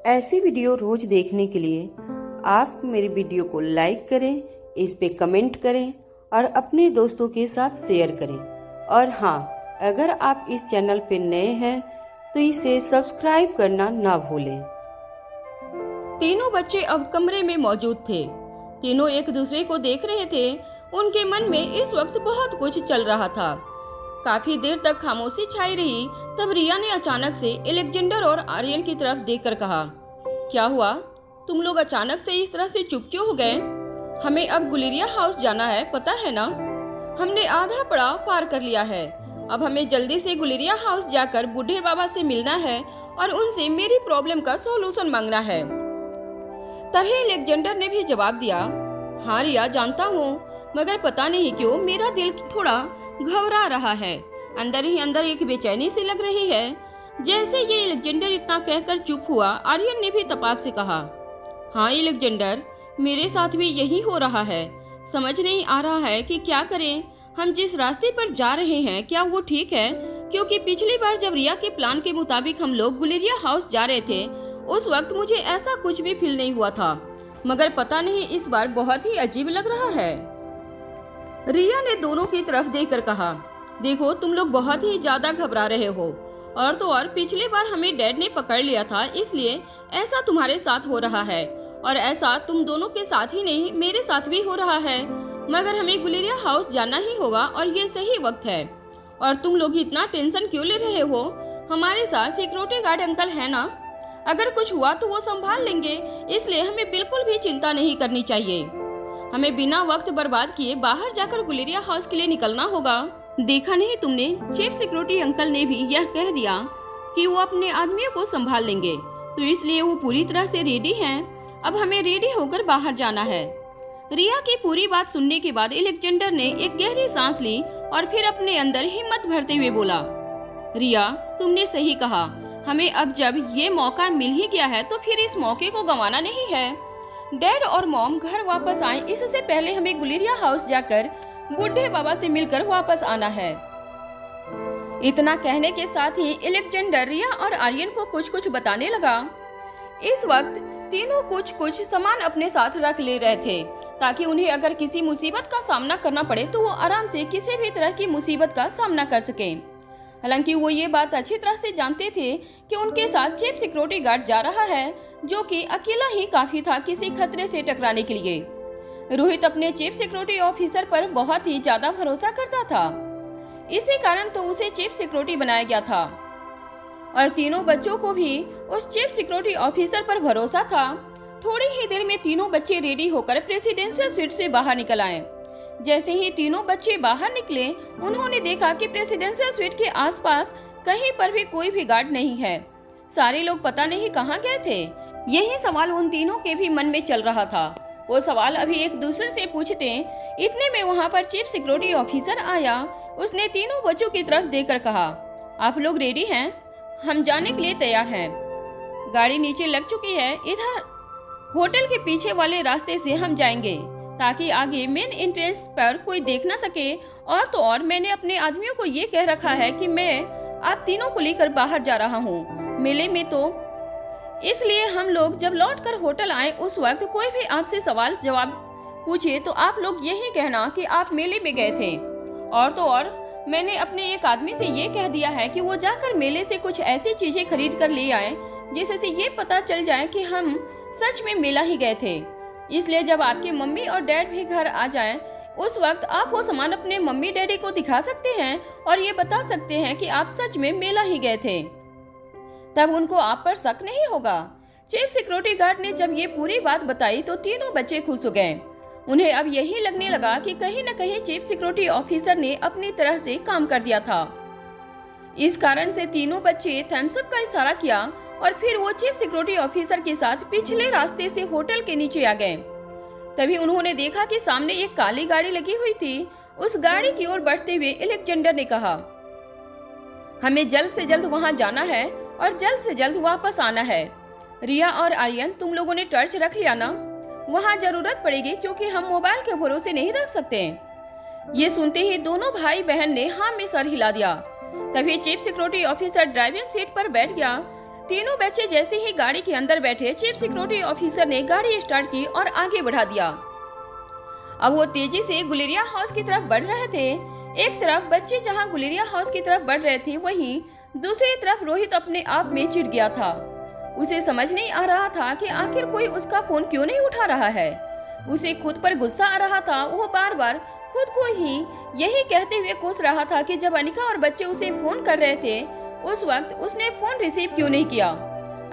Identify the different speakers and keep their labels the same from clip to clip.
Speaker 1: ऐसी वीडियो रोज देखने के लिए आप मेरे वीडियो को लाइक करें, इस पे कमेंट करें और अपने दोस्तों के साथ शेयर करें। और हाँ, अगर आप इस चैनल पे नए हैं तो इसे सब्सक्राइब करना ना भूलें।
Speaker 2: तीनों बच्चे अब कमरे में मौजूद थे। तीनों एक दूसरे को देख रहे थे। उनके मन में इस वक्त बहुत कुछ चल रहा था। काफी देर तक खामोशी छाई रही। तब रिया ने अचानक से अलेक्जेंडर और आर्यन की तरफ देखकर कहा, क्या हुआ? तुम लोग अचानक से इस तरह से चुप क्यों हो गए? हमें अब गुलेरिया हाउस जाना है, पता है ना? हमने आधा पड़ाव पार कर लिया है। अब हमें जल्दी से गुलेरिया हाउस जाकर बूढ़े बाबा से मिलना है और उनसे मेरी प्रॉब्लम का सॉल्यूशन मांगना है। तभी अलेक्जेंडर ने भी जवाब दिया, हाँ रिया, जानता हूँ, मगर पता नहीं क्यों मेरा दिल थोड़ा घबरा रहा है। अंदर ही अंदर एक बेचैनी सी लग रही है। जैसे ये अलेक्जेंडर इतना कहकर चुप हुआ, आर्यन ने भी तपाक से कहा, हाँ अलेक्जेंडर, मेरे साथ भी यही हो रहा है। समझ नहीं आ रहा है कि क्या करें। हम जिस रास्ते पर जा रहे हैं क्या वो ठीक है? क्योंकि पिछली बार जब रिया के प्लान के मुताबिक हम लोग गुलेरिया हाउस जा रहे थे, उस वक्त मुझे ऐसा कुछ भी फील नहीं हुआ था, मगर पता नहीं इस बार बहुत ही अजीब लग रहा है। रिया ने दोनों की तरफ देखकर कहा, देखो तुम लोग बहुत ही ज्यादा घबरा रहे हो। और तो और पिछली बार हमें डैड ने पकड़ लिया था, इसलिए ऐसा तुम्हारे साथ हो रहा है। और ऐसा तुम दोनों के साथ ही नहीं, मेरे साथ भी हो रहा है। मगर हमें गुलेरिया हाउस जाना ही होगा और ये सही वक्त है। और तुम लोग इतना टेंशन क्यों ले रहे हो? हमारे साथ सिक्योरिटी गार्ड अंकल है ना? अगर कुछ हुआ तो वो संभाल लेंगे, इसलिए हमें बिल्कुल भी चिंता नहीं करनी चाहिए। हमें बिना वक्त बर्बाद किए बाहर जाकर गुलेरिया हाउस के लिए निकलना होगा। देखा नहीं तुमने, चीफ सिक्योरिटी अंकल ने भी यह कह दिया कि वो अपने आदमियों को संभाल लेंगे, तो इसलिए वो पूरी तरह से रेडी हैं। अब हमें रेडी होकर बाहर जाना है। रिया की पूरी बात सुनने के बाद अलेक्जेंडर ने एक गहरी सांस ली और फिर अपने अंदर हिम्मत भरते हुए बोला, रिया, तुमने सही कहा। हमें अब जब ये मौका मिल ही गया है तो फिर इस मौके को गंवाना नहीं है। डैड और मॉम घर वापस आए, इससे पहले हमें गुलेरिया हाउस जाकर बूढ़े बाबा से मिलकर वापस आना है। इतना कहने के साथ ही अलेक्जेंडर रिया और आर्यन को कुछ कुछ बताने लगा। इस वक्त तीनों कुछ कुछ सामान अपने साथ रख ले रहे थे, ताकि उन्हें अगर किसी मुसीबत का सामना करना पड़े तो वो आराम से किसी भी तरह की मुसीबत का सामना कर सके। हालांकि वो ये बात अच्छी तरह से जानते थे कि उनके साथ चीफ सिक्योरिटी गार्ड जा रहा है, जो कि अकेला ही काफी था किसी खतरे से टकराने के लिए। रोहित अपने चीफ सिक्योरिटी ऑफिसर पर बहुत ही ज्यादा भरोसा करता था, इसी कारण तो उसे चीफ सिक्योरिटी बनाया गया था। और तीनों बच्चों को भी उस चीफ सिक्योरिटी ऑफिसर पर भरोसा था। थोड़ी ही देर में तीनों बच्चे रेडी होकर प्रेसिडेंशियल स्वीट से बाहर निकल आए। जैसे ही तीनों बच्चे बाहर निकले, उन्होंने देखा कि प्रेसिडेंशियल स्वीट के आसपास कहीं पर भी कोई भी गार्ड नहीं है। सारे लोग पता नहीं कहाँ गए थे। यही सवाल उन तीनों के भी मन में चल रहा था। वो सवाल अभी एक दूसरे से पूछते, इतने में वहाँ पर चीफ सिक्योरिटी ऑफिसर आया। उसने तीनों बच्चों की तरफ देखकर कहा, आप लोग रेडी हैं? हम जाने के लिए तैयार हैं। गाड़ी नीचे लग चुकी है। इधर होटल के पीछे वाले रास्ते से हम जाएंगे, ताकि आगे मेन एंट्रेंस पर कोई देख ना सके। और तो और मैंने अपने आदमियों को ये कह रखा है कि मैं आप तीनों को लेकर बाहर जा रहा हूँ मेले में, तो इसलिए हम लोग जब लौटकर होटल आए उस वक्त कोई भी आपसे सवाल जवाब पूछे तो आप लोग यही कहना कि आप मेले में गए थे। और तो और मैंने अपने एक आदमी से ये कह दिया है कि वो जाकर मेले से कुछ ऐसी चीजें खरीद कर ले आए जिससे ये पता चल जाए कि हम सच में मेला ही गए थे। इसलिए जब आपके मम्मी और डैड भी घर आ जाएं, उस वक्त आप वो सामान अपने मम्मी डैडी को दिखा सकते हैं और ये बता सकते हैं कि आप सच में मेला ही गए थे। तब उनको आप पर शक नहीं होगा। चीफ सिक्योरिटी गार्ड ने जब ये पूरी बात बताई तो तीनों बच्चे खुश हो गए। उन्हें अब यही लगने लगा कि कहीं न कहीं चीफ सिक्योरिटी ऑफिसर ने अपनी तरह से काम कर दिया था। इस कारण से तीनों बच्चे थम्स अप का इशारा किया और फिर वो चीफ सिक्योरिटी ऑफिसर के साथ पिछले रास्ते से होटल के नीचे आ गए। तभी उन्होंने देखा कि सामने एक काली गाड़ी लगी हुई थी। उस गाड़ी की ओर बढ़ते हुए अलेक्जेंडर ने कहा, हमें जल्द से जल्द वहां जाना है और जल्द से जल्द वापस आना है। रिया और आर्यन, तुम लोगों ने टॉर्च रख लिया ना? वहां जरूरत पड़ेगी, क्योंकि हम मोबाइल के भरोसे नहीं रख सकते। ये सुनते ही दोनों भाई बहन ने हाँ में सर हिला दिया। तभी chief security officer driving seat पर बैठ गया। तीनों बच्चे जैसे ही गाड़ी के अंदर बैठे, चीफ सिक्योरिटी ऑफिसर ने गाड़ी स्टार्ट की और आगे बढ़ा दिया। अब वो तेजी से गुलेरिया हाउस की तरफ बढ़ रहे थे। एक तरफ बच्चे जहां गुलेरिया हाउस की तरफ बढ़ रहे थे, वहीं दूसरी तरफ रोहित अपने आप में चिढ़ गया था। उसे समझ नहीं आ रहा था कि आखिर कोई उसका फोन क्यों नहीं उठा रहा है। उसे खुद पर गुस्सा आ रहा था। वो बार बार खुद को ही यही कहते हुए कोस रहा था कि जब अनिका और बच्चे उसे फोन कर रहे थे, उस वक्त उसने फोन रिसीव क्यों नहीं किया।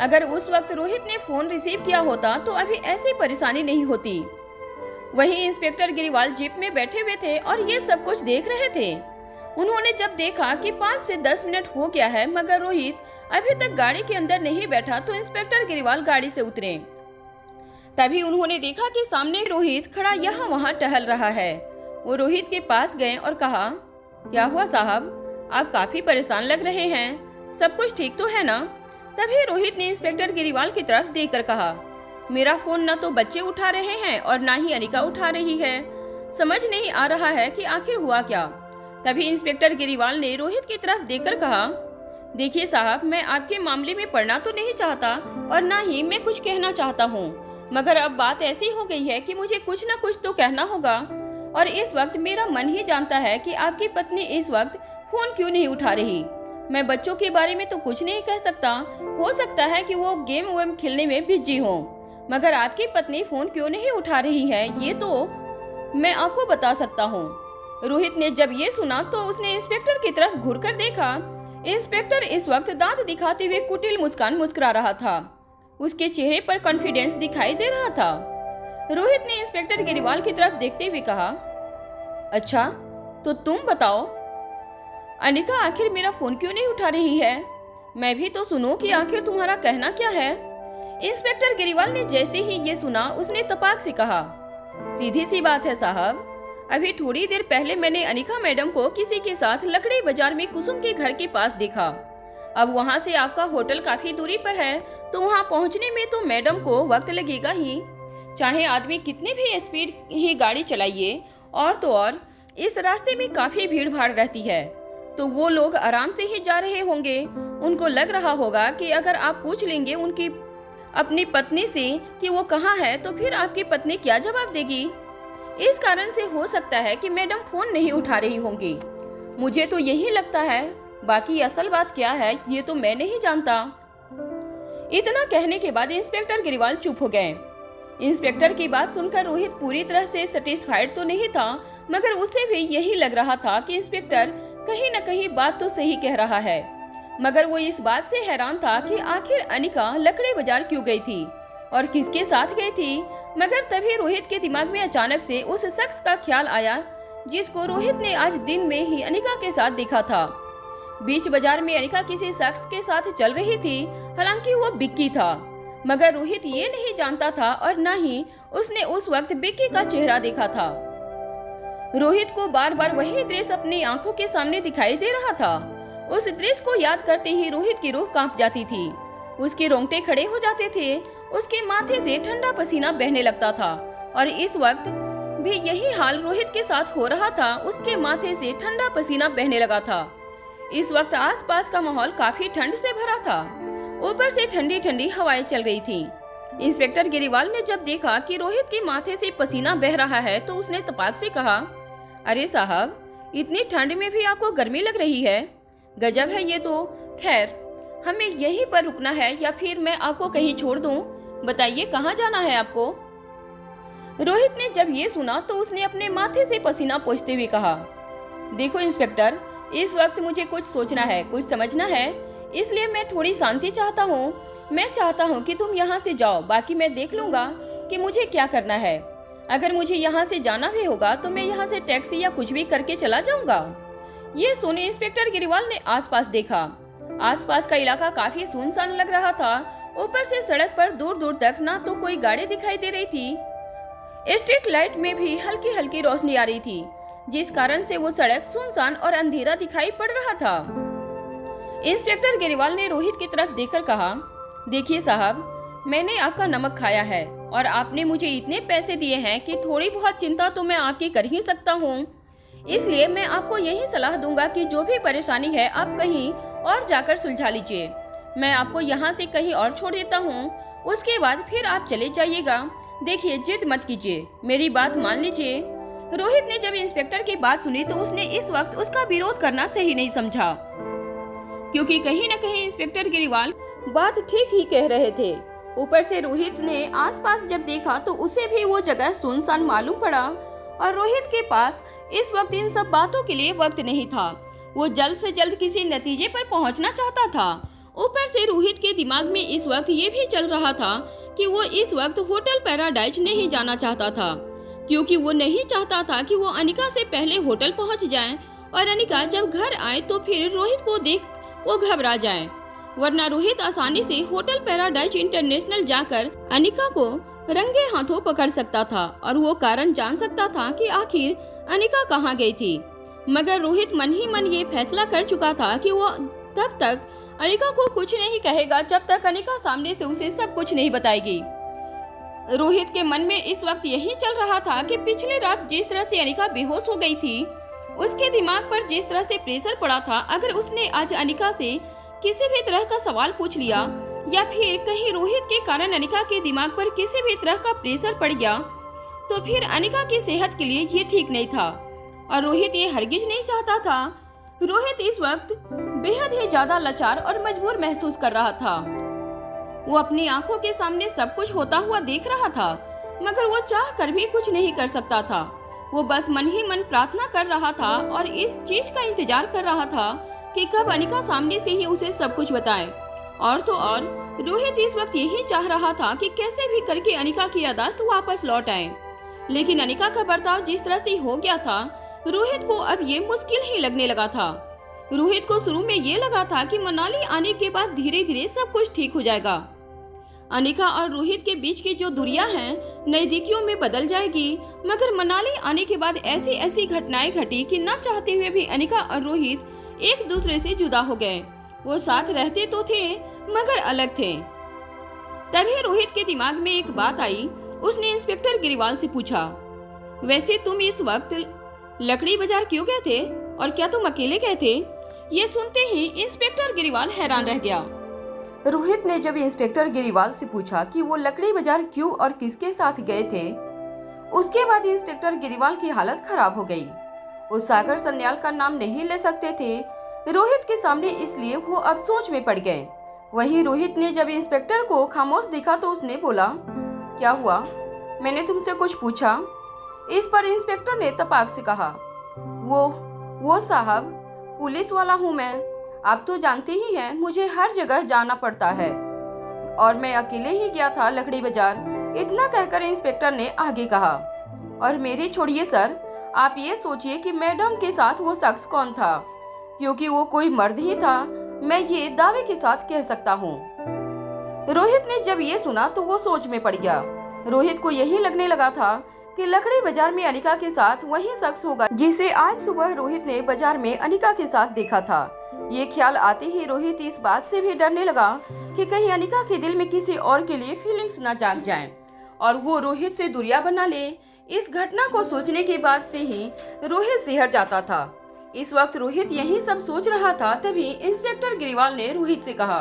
Speaker 2: अगर उस वक्त रोहित ने फोन रिसीव किया होता तो अभी ऐसी परेशानी नहीं होती। वहीं इंस्पेक्टर गिरिवाल जीप में बैठे हुए थे और ये सब कुछ देख रहे थे। उन्होंने जब देखा कि 5 से 10 मिनट हो गया है मगर रोहित अभी तक गाड़ी के अंदर नहीं बैठा, तो इंस्पेक्टर गिरिवाल गाड़ी से उतरे। तभी उन्होंने देखा कि सामने रोहित खड़ा यहाँ वहाँ टहल रहा है। वो रोहित के पास गए और कहा, क्या हुआ साहब, आप काफी परेशान लग रहे हैं, सब कुछ ठीक तो है ना। तभी रोहित ने इंस्पेक्टर गिरिवाल की तरफ देखकर कहा, मेरा फोन न तो बच्चे उठा रहे हैं और ना ही अनिका उठा रही है, समझ नहीं आ रहा है कि आखिर हुआ क्या। तभी इंस्पेक्टर गिरिवाल ने रोहित की तरफ देखकर कहा, देखिए साहब, मैं आपके मामले में पड़ना तो नहीं चाहता और ना ही मैं कुछ कहना चाहता हूँ, मगर अब बात ऐसी हो गई है कि मुझे कुछ न कुछ तो कहना होगा। और इस वक्त मेरा मन ही जानता है कि आपकी पत्नी इस वक्त फोन क्यों नहीं उठा रही। मैं बच्चों के बारे में तो कुछ नहीं कह सकता, हो सकता है कि वो गेम वेम खेलने में बिजी हो, मगर आपकी पत्नी फोन क्यों नहीं उठा रही है ये तो मैं आपको बता सकता हूँ। रोहित ने जब ये सुना तो उसने इंस्पेक्टर की तरफ घूरकर देखा। इंस्पेक्टर इस वक्त दांत दिखाते हुए कुटिल मुस्कान मुस्कुरा रहा था। उसके चेहरे पर कॉन्फिडेंस दिखाई दे रहा था। रोहित ने इंस्पेक्टर गिरिवाल की तरफ देखते हुए कहा, अच्छा तो तुम बताओ, अनिका आखिर मेरा फोन क्यों नहीं उठा रही है, मैं भी तो सुनो कि आखिर तुम्हारा कहना क्या है। इंस्पेक्टर गिरिवाल ने जैसे ही ये सुना उसने तपाक से कहा, सीधी सी बात है साहब, अभी थोड़ी देर पहले मैंने अनिका मैडम को किसी के साथ लकड़ी बाजार में कुसुम के घर के पास देखा। अब वहाँ से आपका होटल काफी दूरी पर है, तो वहाँ पहुँचने में तो मैडम को वक्त लगेगा ही, चाहे आदमी कितनी भी स्पीड ही गाड़ी चलाइए। और तो और इस रास्ते में काफी भीड़ भाड़ रहती है, तो वो लोग आराम से ही जा रहे होंगे। उनको लग रहा होगा कि अगर आप पूछ लेंगे उनकी अपनी पत्नी से कि वो कहाँ है, तो फिर आपकी पत्नी क्या जवाब देगी। इस कारण से हो सकता है कि मैडम फोन नहीं उठा रही होंगी, मुझे तो यही लगता है। बाकी असल बात क्या है ये तो मैं नहीं जानता। इतना कहने के बाद इंस्पेक्टर गिरिवाल चुप हो गए। इंस्पेक्टर की बात सुनकर रोहित पूरी तरह से सेटिस्फाइड तो नहीं था, मगर उसे भी यही लग रहा था कि इंस्पेक्टर कहीं न कहीं बात तो सही कह रहा है। मगर वो इस बात से हैरान था कि आखिर अनिका लकड़ी बाजार क्यों गई थी और किसके साथ गई थी। मगर तभी रोहित के दिमाग में अचानक से उस शख्स का ख्याल आया जिसको रोहित ने आज दिन में ही अनिका के साथ देखा था। बीच बाजार में अनिका किसी शख्स के साथ चल रही थी, हालांकि वो बिक्की था, मगर रोहित ये नहीं जानता था और न ही उसने उस वक्त बिक्की का चेहरा देखा था। रोहित को बार बार वही दृश्य अपनी आंखों के सामने दिखाई दे रहा था। उस दृश्य को याद करते ही रोहित की रूह कांप जाती थी, उसके रोंगटे खड़े हो जाते थे, उसके माथे से ठंडा पसीना बहने लगता था। और इस वक्त भी यही हाल रोहित के साथ हो रहा था, उसके माथे से ठंडा पसीना बहने लगा था। इस वक्त आसपास का माहौल काफी ठंड से भरा था, ऊपर से ठंडी ठंडी हवाएं चल रही थी। इंस्पेक्टर गिरिवाल ने जब देखा कि रोहित के माथे से पसीना बह रहा है तो उसने तपाक से कहा, अरे साहब, इतनी ठंड में भी आपको गर्मी लग रही है, गजब है ये तो। खैर, हमें यहीं पर रुकना है या फिर मैं आपको कहीं छोड़ दूं? बताइए कहाँ जाना है आपको। रोहित ने जब ये सुना तो उसने अपने माथे से पसीना पोंछते हुए कहा, देखो इंस्पेक्टर, इस वक्त मुझे कुछ सोचना है, कुछ समझना है, इसलिए मैं थोड़ी शांति चाहता हूँ। मैं चाहता हूँ कि तुम यहाँ से जाओ, बाकी मैं देख लूंगा कि मुझे क्या करना है। अगर मुझे यहाँ से जाना भी होगा तो मैं यहाँ से टैक्सी या कुछ भी करके चला जाऊंगा। ये सुने इंस्पेक्टर गिरिवाल ने आसपास देखा। आसपास का इलाका काफी सुनसान लग रहा था। ऊपर से सड़क पर दूर दूर तक ना तो कोई गाड़ी दिखाई दे रही थी, स्ट्रीट लाइट में भी हल्की हल्की रोशनी आ रही थी, जिस कारण से वो सड़क सुनसान और अंधेरा दिखाई पड़ रहा था। इंस्पेक्टर गिरिवाल ने रोहित की तरफ देखकर कहा, देखिए साहब, मैंने आपका नमक खाया है और आपने मुझे इतने पैसे दिए हैं कि थोड़ी बहुत चिंता तो मैं आपकी कर ही सकता हूँ। इसलिए मैं आपको यही सलाह दूंगा कि जो भी परेशानी है आप कहीं और जाकर सुलझा लीजिए। मैं आपको यहाँ से कहीं और छोड़ देता हूँ, उसके बाद फिर आप चले जाइएगा। देखिए, जिद मत कीजिए, मेरी बात मान लीजिए। रोहित ने जब इंस्पेक्टर की बात सुनी तो उसने इस वक्त उसका विरोध करना सही नहीं समझा, क्योंकि कहीं न कहीं इंस्पेक्टर गिरीवाल बात ठीक ही कह रहे थे। ऊपर से रोहित ने आसपास जब देखा तो उसे भी वो जगह सुनसान मालूम पड़ा और रोहित के पास इस वक्त इन सब बातों के लिए वक्त नहीं था। वो जल्द से जल्द किसी नतीजे पर पहुंचना चाहता था। ऊपर से रोहित के दिमाग में इस वक्त ये भी चल रहा था कि वो इस वक्त होटल पैराडाइज नहीं जाना चाहता था, क्योंकि वो नहीं चाहता था कि वो अनिका से पहले होटल पहुंच जाए और अनिका जब घर आए तो फिर रोहित को देख वो घबरा जाए। वरना रोहित आसानी से होटल पैराडाइज इंटरनेशनल जाकर अनिका को रंगे हाथों पकड़ सकता था और वो कारण जान सकता था कि आखिर अनिका कहाँ गई थी। मगर रोहित मन ही मन ये फैसला कर चुका था कि वो तब तक अनिका को कुछ नहीं कहेगा जब तक अनिका सामने से उसे सब कुछ नहीं बताएगी। रोहित के मन में इस वक्त यही चल रहा था कि पिछली रात जिस तरह से अनिका बेहोश हो गई थी, उसके दिमाग पर जिस तरह से प्रेशर पड़ा था, अगर उसने आज अनिका से किसी भी तरह का सवाल पूछ लिया या फिर कहीं रोहित के कारण अनिका के दिमाग पर किसी भी तरह का प्रेशर पड़ गया तो फिर अनिका की सेहत के लिए ये ठीक नहीं था और रोहित ये हरगिज नहीं चाहता था। रोहित इस वक्त बेहद ही ज्यादा लाचार और मजबूर महसूस कर रहा था। वो अपनी आंखों के सामने सब कुछ होता हुआ देख रहा था, मगर वो चाह कर भी कुछ नहीं कर सकता था। वो बस मन ही मन प्रार्थना कर रहा था और इस चीज का इंतजार कर रहा था कि कब अनिका सामने से ही उसे सब कुछ बताए। और तो और रोहित इस वक्त यही चाह रहा था कि कैसे भी करके अनिका की याददाश्त वापस लौट आए। लेकिन अनिका का बर्ताव जिस तरह से हो गया था, रोहित को अब ये मुश्किल ही लगने लगा था। रोहित को शुरू में ये लगा था कि मनाली आने के बाद धीरे धीरे सब कुछ ठीक हो जाएगा। अनिका और रोहित के बीच की जो दूरियां हैं नजदीकियों में बदल जाएगी। मगर मनाली आने के बाद ऐसी ऐसी घटनाएं घटी कि न चाहते हुए भी अनिका और रोहित एक दूसरे से जुदा हो गए। वो साथ रहते तो थे मगर अलग थे। तभी रोहित के दिमाग में एक बात आई। उसने इंस्पेक्टर गिरीवाल से पूछा, वैसे तुम इस वक्त लकड़ी बाजार क्यों गए थे और क्या तुम अकेले गए थे? ये सुनते ही इंस्पेक्टर गिरीवाल हैरान रह गया।
Speaker 1: रोहित ने जब इंस्पेक्टर गिरीवाल से पूछा कि वो लकड़ी बाजार क्यों और किसके साथ गए थे, उसके बाद इंस्पेक्टर गिरीवाल की हालत खराब हो गई। वो सागर सन्याल का नाम नहीं ले सकते थे रोहित के सामने, इसलिए वो अब सोच में पड़ गए। वहीं रोहित ने जब इंस्पेक्टर को खामोश देखा तो उसने बोला, क्या हुआ? मैंने तुमसे कुछ पूछा? इस पर इंस्पेक्टर ने तपाक से कहा, वो साहब, पुलिस वाला हूँ मैं। आप तो जानते ही हैं मुझे हर जगह जाना पड़ता है और मैं अकेले ही गया था लकड़ी बाजार। इतना कहकर इंस्पेक्टर ने आगे कहा, और मेरी छोड़िए सर, आप ये सोचिए कि मैडम के साथ वो शख्स कौन था, क्योंकि वो कोई मर्द ही था, मैं ये दावे के साथ कह सकता हूँ। रोहित ने जब ये सुना तो वो सोच में पड़ गया। रोहित को यही लगने लगा था कि लकड़ी बाजार में अनिका के साथ वही शख्स होगा जिसे आज सुबह रोहित ने बाजार में अनिका के साथ देखा था। ये ख्याल आते ही रोहित इस बात से भी डरने लगा कि कहीं अनिका के दिल में किसी और के लिए फीलिंग्स न जाग जाएं और वो रोहित से दूरियां बना ले। इस घटना को सोचने के बाद से ही रोहित सिहर जाता था। इस वक्त रोहित यही सब सोच रहा था, तभी इंस्पेक्टर गिरीवाल ने रोहित से कहा,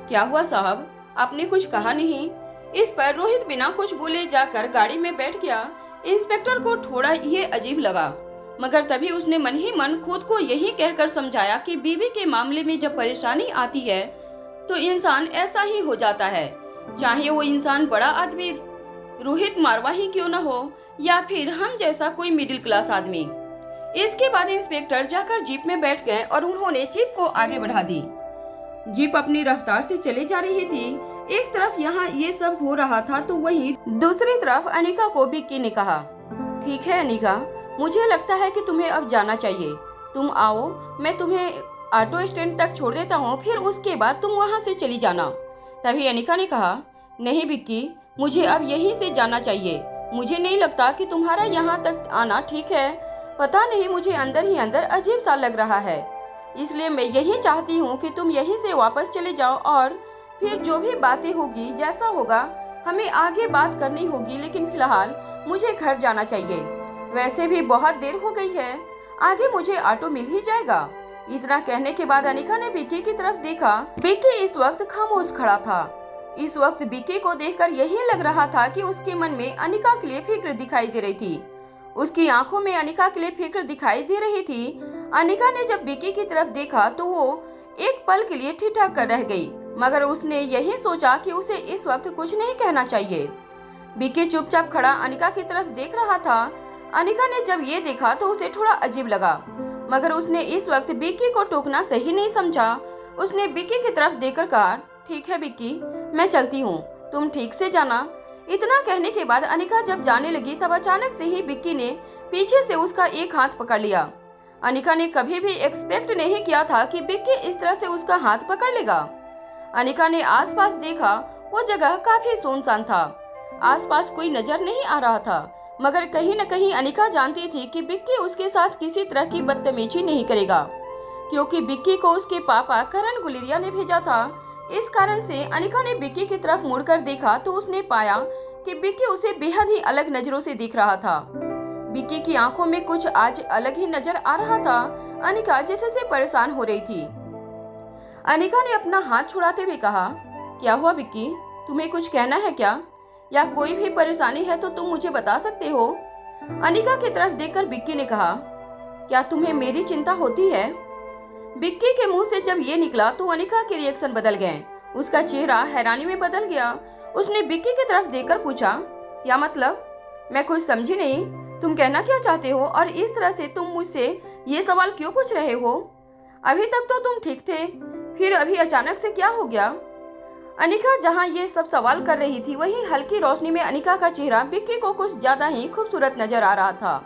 Speaker 1: क्या हुआ साहब, आपने कुछ कहा नहीं? इस पर रोहित बिना कुछ बोले जाकर गाड़ी में बैठ गया। इंस्पेक्टर को थोड़ा ये अजीब लगा, मगर तभी उसने मन ही मन खुद को यही कहकर समझाया कि बीवी के मामले में जब परेशानी आती है तो इंसान ऐसा ही हो जाता है, चाहे वो इंसान बड़ा आदमी रोहित मारवा ही क्यों न हो या फिर हम जैसा कोई मिडिल क्लास आदमी। इसके बाद इंस्पेक्टर जाकर जीप में बैठ गए और उन्होंने जीप को आगे बढ़ा दी। जीप अपनी रफ्तार से चले जा रही थी। एक तरफ यहाँ ये सब हो रहा था तो वहीं दूसरी तरफ अनिका को विक्की ने कहा, ठीक है अनिका, मुझे लगता है कि तुम्हें अब जाना चाहिए। तुम आओ, मैं तुम्हें ऑटो स्टैंड तक छोड़ देता हूँ, फिर उसके बाद तुम वहाँ से चली जाना। तभी अनिका ने कहा, नहीं विक्की, मुझे अब यहीं से जाना चाहिए। मुझे नहीं लगता कि तुम्हारा यहाँ तक आना ठीक है। पता नहीं, मुझे अंदर ही अंदर अजीब सा लग रहा है, इसलिए मैं यही चाहती हूँ कि तुम यहीं से वापस चले जाओ और फिर जो भी बातें होगी, जैसा होगा, हमें आगे बात करनी होगी, लेकिन फिलहाल मुझे घर जाना चाहिए। वैसे भी बहुत देर हो गई है, आगे मुझे ऑटो मिल ही जाएगा।
Speaker 2: इतना कहने के बाद अनिका ने विक्की की तरफ देखा। विक्की इस वक्त खामोश खड़ा था। इस वक्त विक्की को देखकर यही लग रहा था कि उसके मन में अनिका के लिए फिक्र दिखाई दे रही थी। उसकी आंखों में अनिका के लिए फिक्र दिखाई दे रही थी। अनिका ने जब विक्की की तरफ देखा तो वो एक पल के लिए ठिठक कर रह गई, मगर उसने यही सोचा कि उसे इस वक्त कुछ नहीं कहना चाहिए। विक्की चुपचाप खड़ा अनिका की तरफ देख रहा था। अनिका ने जब ये देखा तो उसे थोड़ा अजीब लगा, मगर उसने इस वक्त विक्की को टोकना सही नहीं समझा। उसने विक्की की तरफ देखकर कहा, ठीक है विक्की, मैं चलती हूँ, तुम ठीक से जाना। इतना कहने के बाद अनिका जब जाने लगी तब अचानक से ही विक्की ने पीछे से उसका एक हाथ पकड़ लिया। अनिका ने कभी भी एक्सपेक्ट नहीं किया था कि विक्की इस तरह से उसका हाथ पकड़ लेगा। अनिका ने आसपास देखा, वो जगह काफी सुनसान था। आसपास कोई नजर नहीं आ रहा था, मगर कहीं न कहीं अनिका जानती थी कि विक्की उसके साथ किसी तरह की बदतमीजी नहीं करेगा, क्योंकि विक्की को उसके पापा करण गुलेरिया ने भेजा था। इस कारण से अनिका ने विक्की की तरफ मुड़कर देखा तो उसने पाया कि विक्की उसे बेहद ही अलग नजरों से देख रहा था। विक्की की आंखों में कुछ आज अलग ही नजर आ रहा था। अनिका जैसे से परेशान हो रही थी। अनिका ने अपना हाथ छुड़ाते हुए कहा, क्या हुआ विक्की, तुम्हें कुछ कहना है क्या, या कोई भी परेशानी है तो तुम मुझे बता सकते हो। अनिका की तरफ देखकर विक्की ने कहा, क्या तुम्हें मेरी चिंता होती है। विक्की के मुंह से जब ये निकला तो अनिका के रिएक्शन बदल गए। उसका चेहरा हैरानी में बदल गया। उसने विक्की की तरफ देखकर पूछा, क्या मतलब, मैं कुछ समझी नहीं, तुम कहना क्या चाहते हो, और इस तरह से तुम मुझसे ये सवाल क्यों पूछ रहे हो। अभी तक तो तुम ठीक थे, फिर अभी अचानक से क्या हो गया। अनिका जहाँ ये सब सवाल कर रही थी, वहीं हल्की रोशनी में अनिका का चेहरा विक्की को कुछ ज्यादा ही खूबसूरत नजर आ रहा था।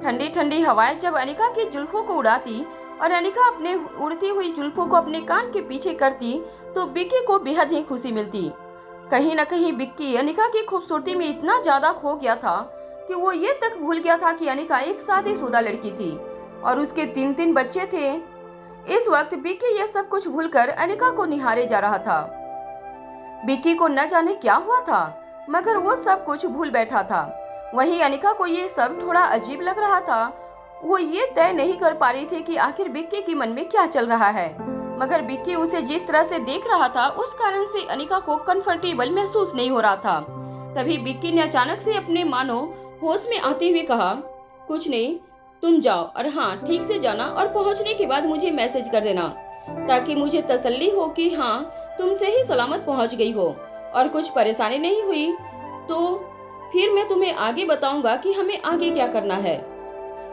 Speaker 2: ठंडी ठंडी हवाएं जब अनिका की जुल्फों को उड़ाती और अनिका अपने उड़ती हुई जुल्फों को अपने कान के पीछे करती तो विक्की को बेहद ही खुशी मिलती। कहीं न कहीं विक्की अनिका की खूबसूरती में इतना ज्यादा खो गया था कि वो ये तक भूल गया था कि अनिका एक शादीशुदा लड़की थी और उसके 3 बच्चे थे। इस वक्त विक्की ये सब कुछ भूलकर अनिका को निहारे जा रहा था। विक्की को न जाने क्या हुआ था, मगर वो सब कुछ भूल बैठा था। वहीं अनिका को ये सब थोड़ा अजीब लग रहा था। वो ये तय नहीं कर पा रही थी कि आखिर विक्की के मन में क्या चल रहा है, मगर विक्की उसे जिस तरह से देख रहा था उस कारण से अनिका को कंफर्टेबल महसूस नहीं हो रहा था। तभी विक्की ने अचानक से अपने मानो होश में आते हुए कहा, कुछ नहीं, तुम जाओ, और हाँ ठीक से जाना, और पहुंचने के बाद मुझे मैसेज कर देना ताकि मुझे तसल्ली हो कि हाँ तुम सही सलामत पहुंच गई हो और कुछ परेशानी नहीं हुई, तो फिर मैं तुम्हें आगे बताऊंगा कि हमें आगे क्या करना है।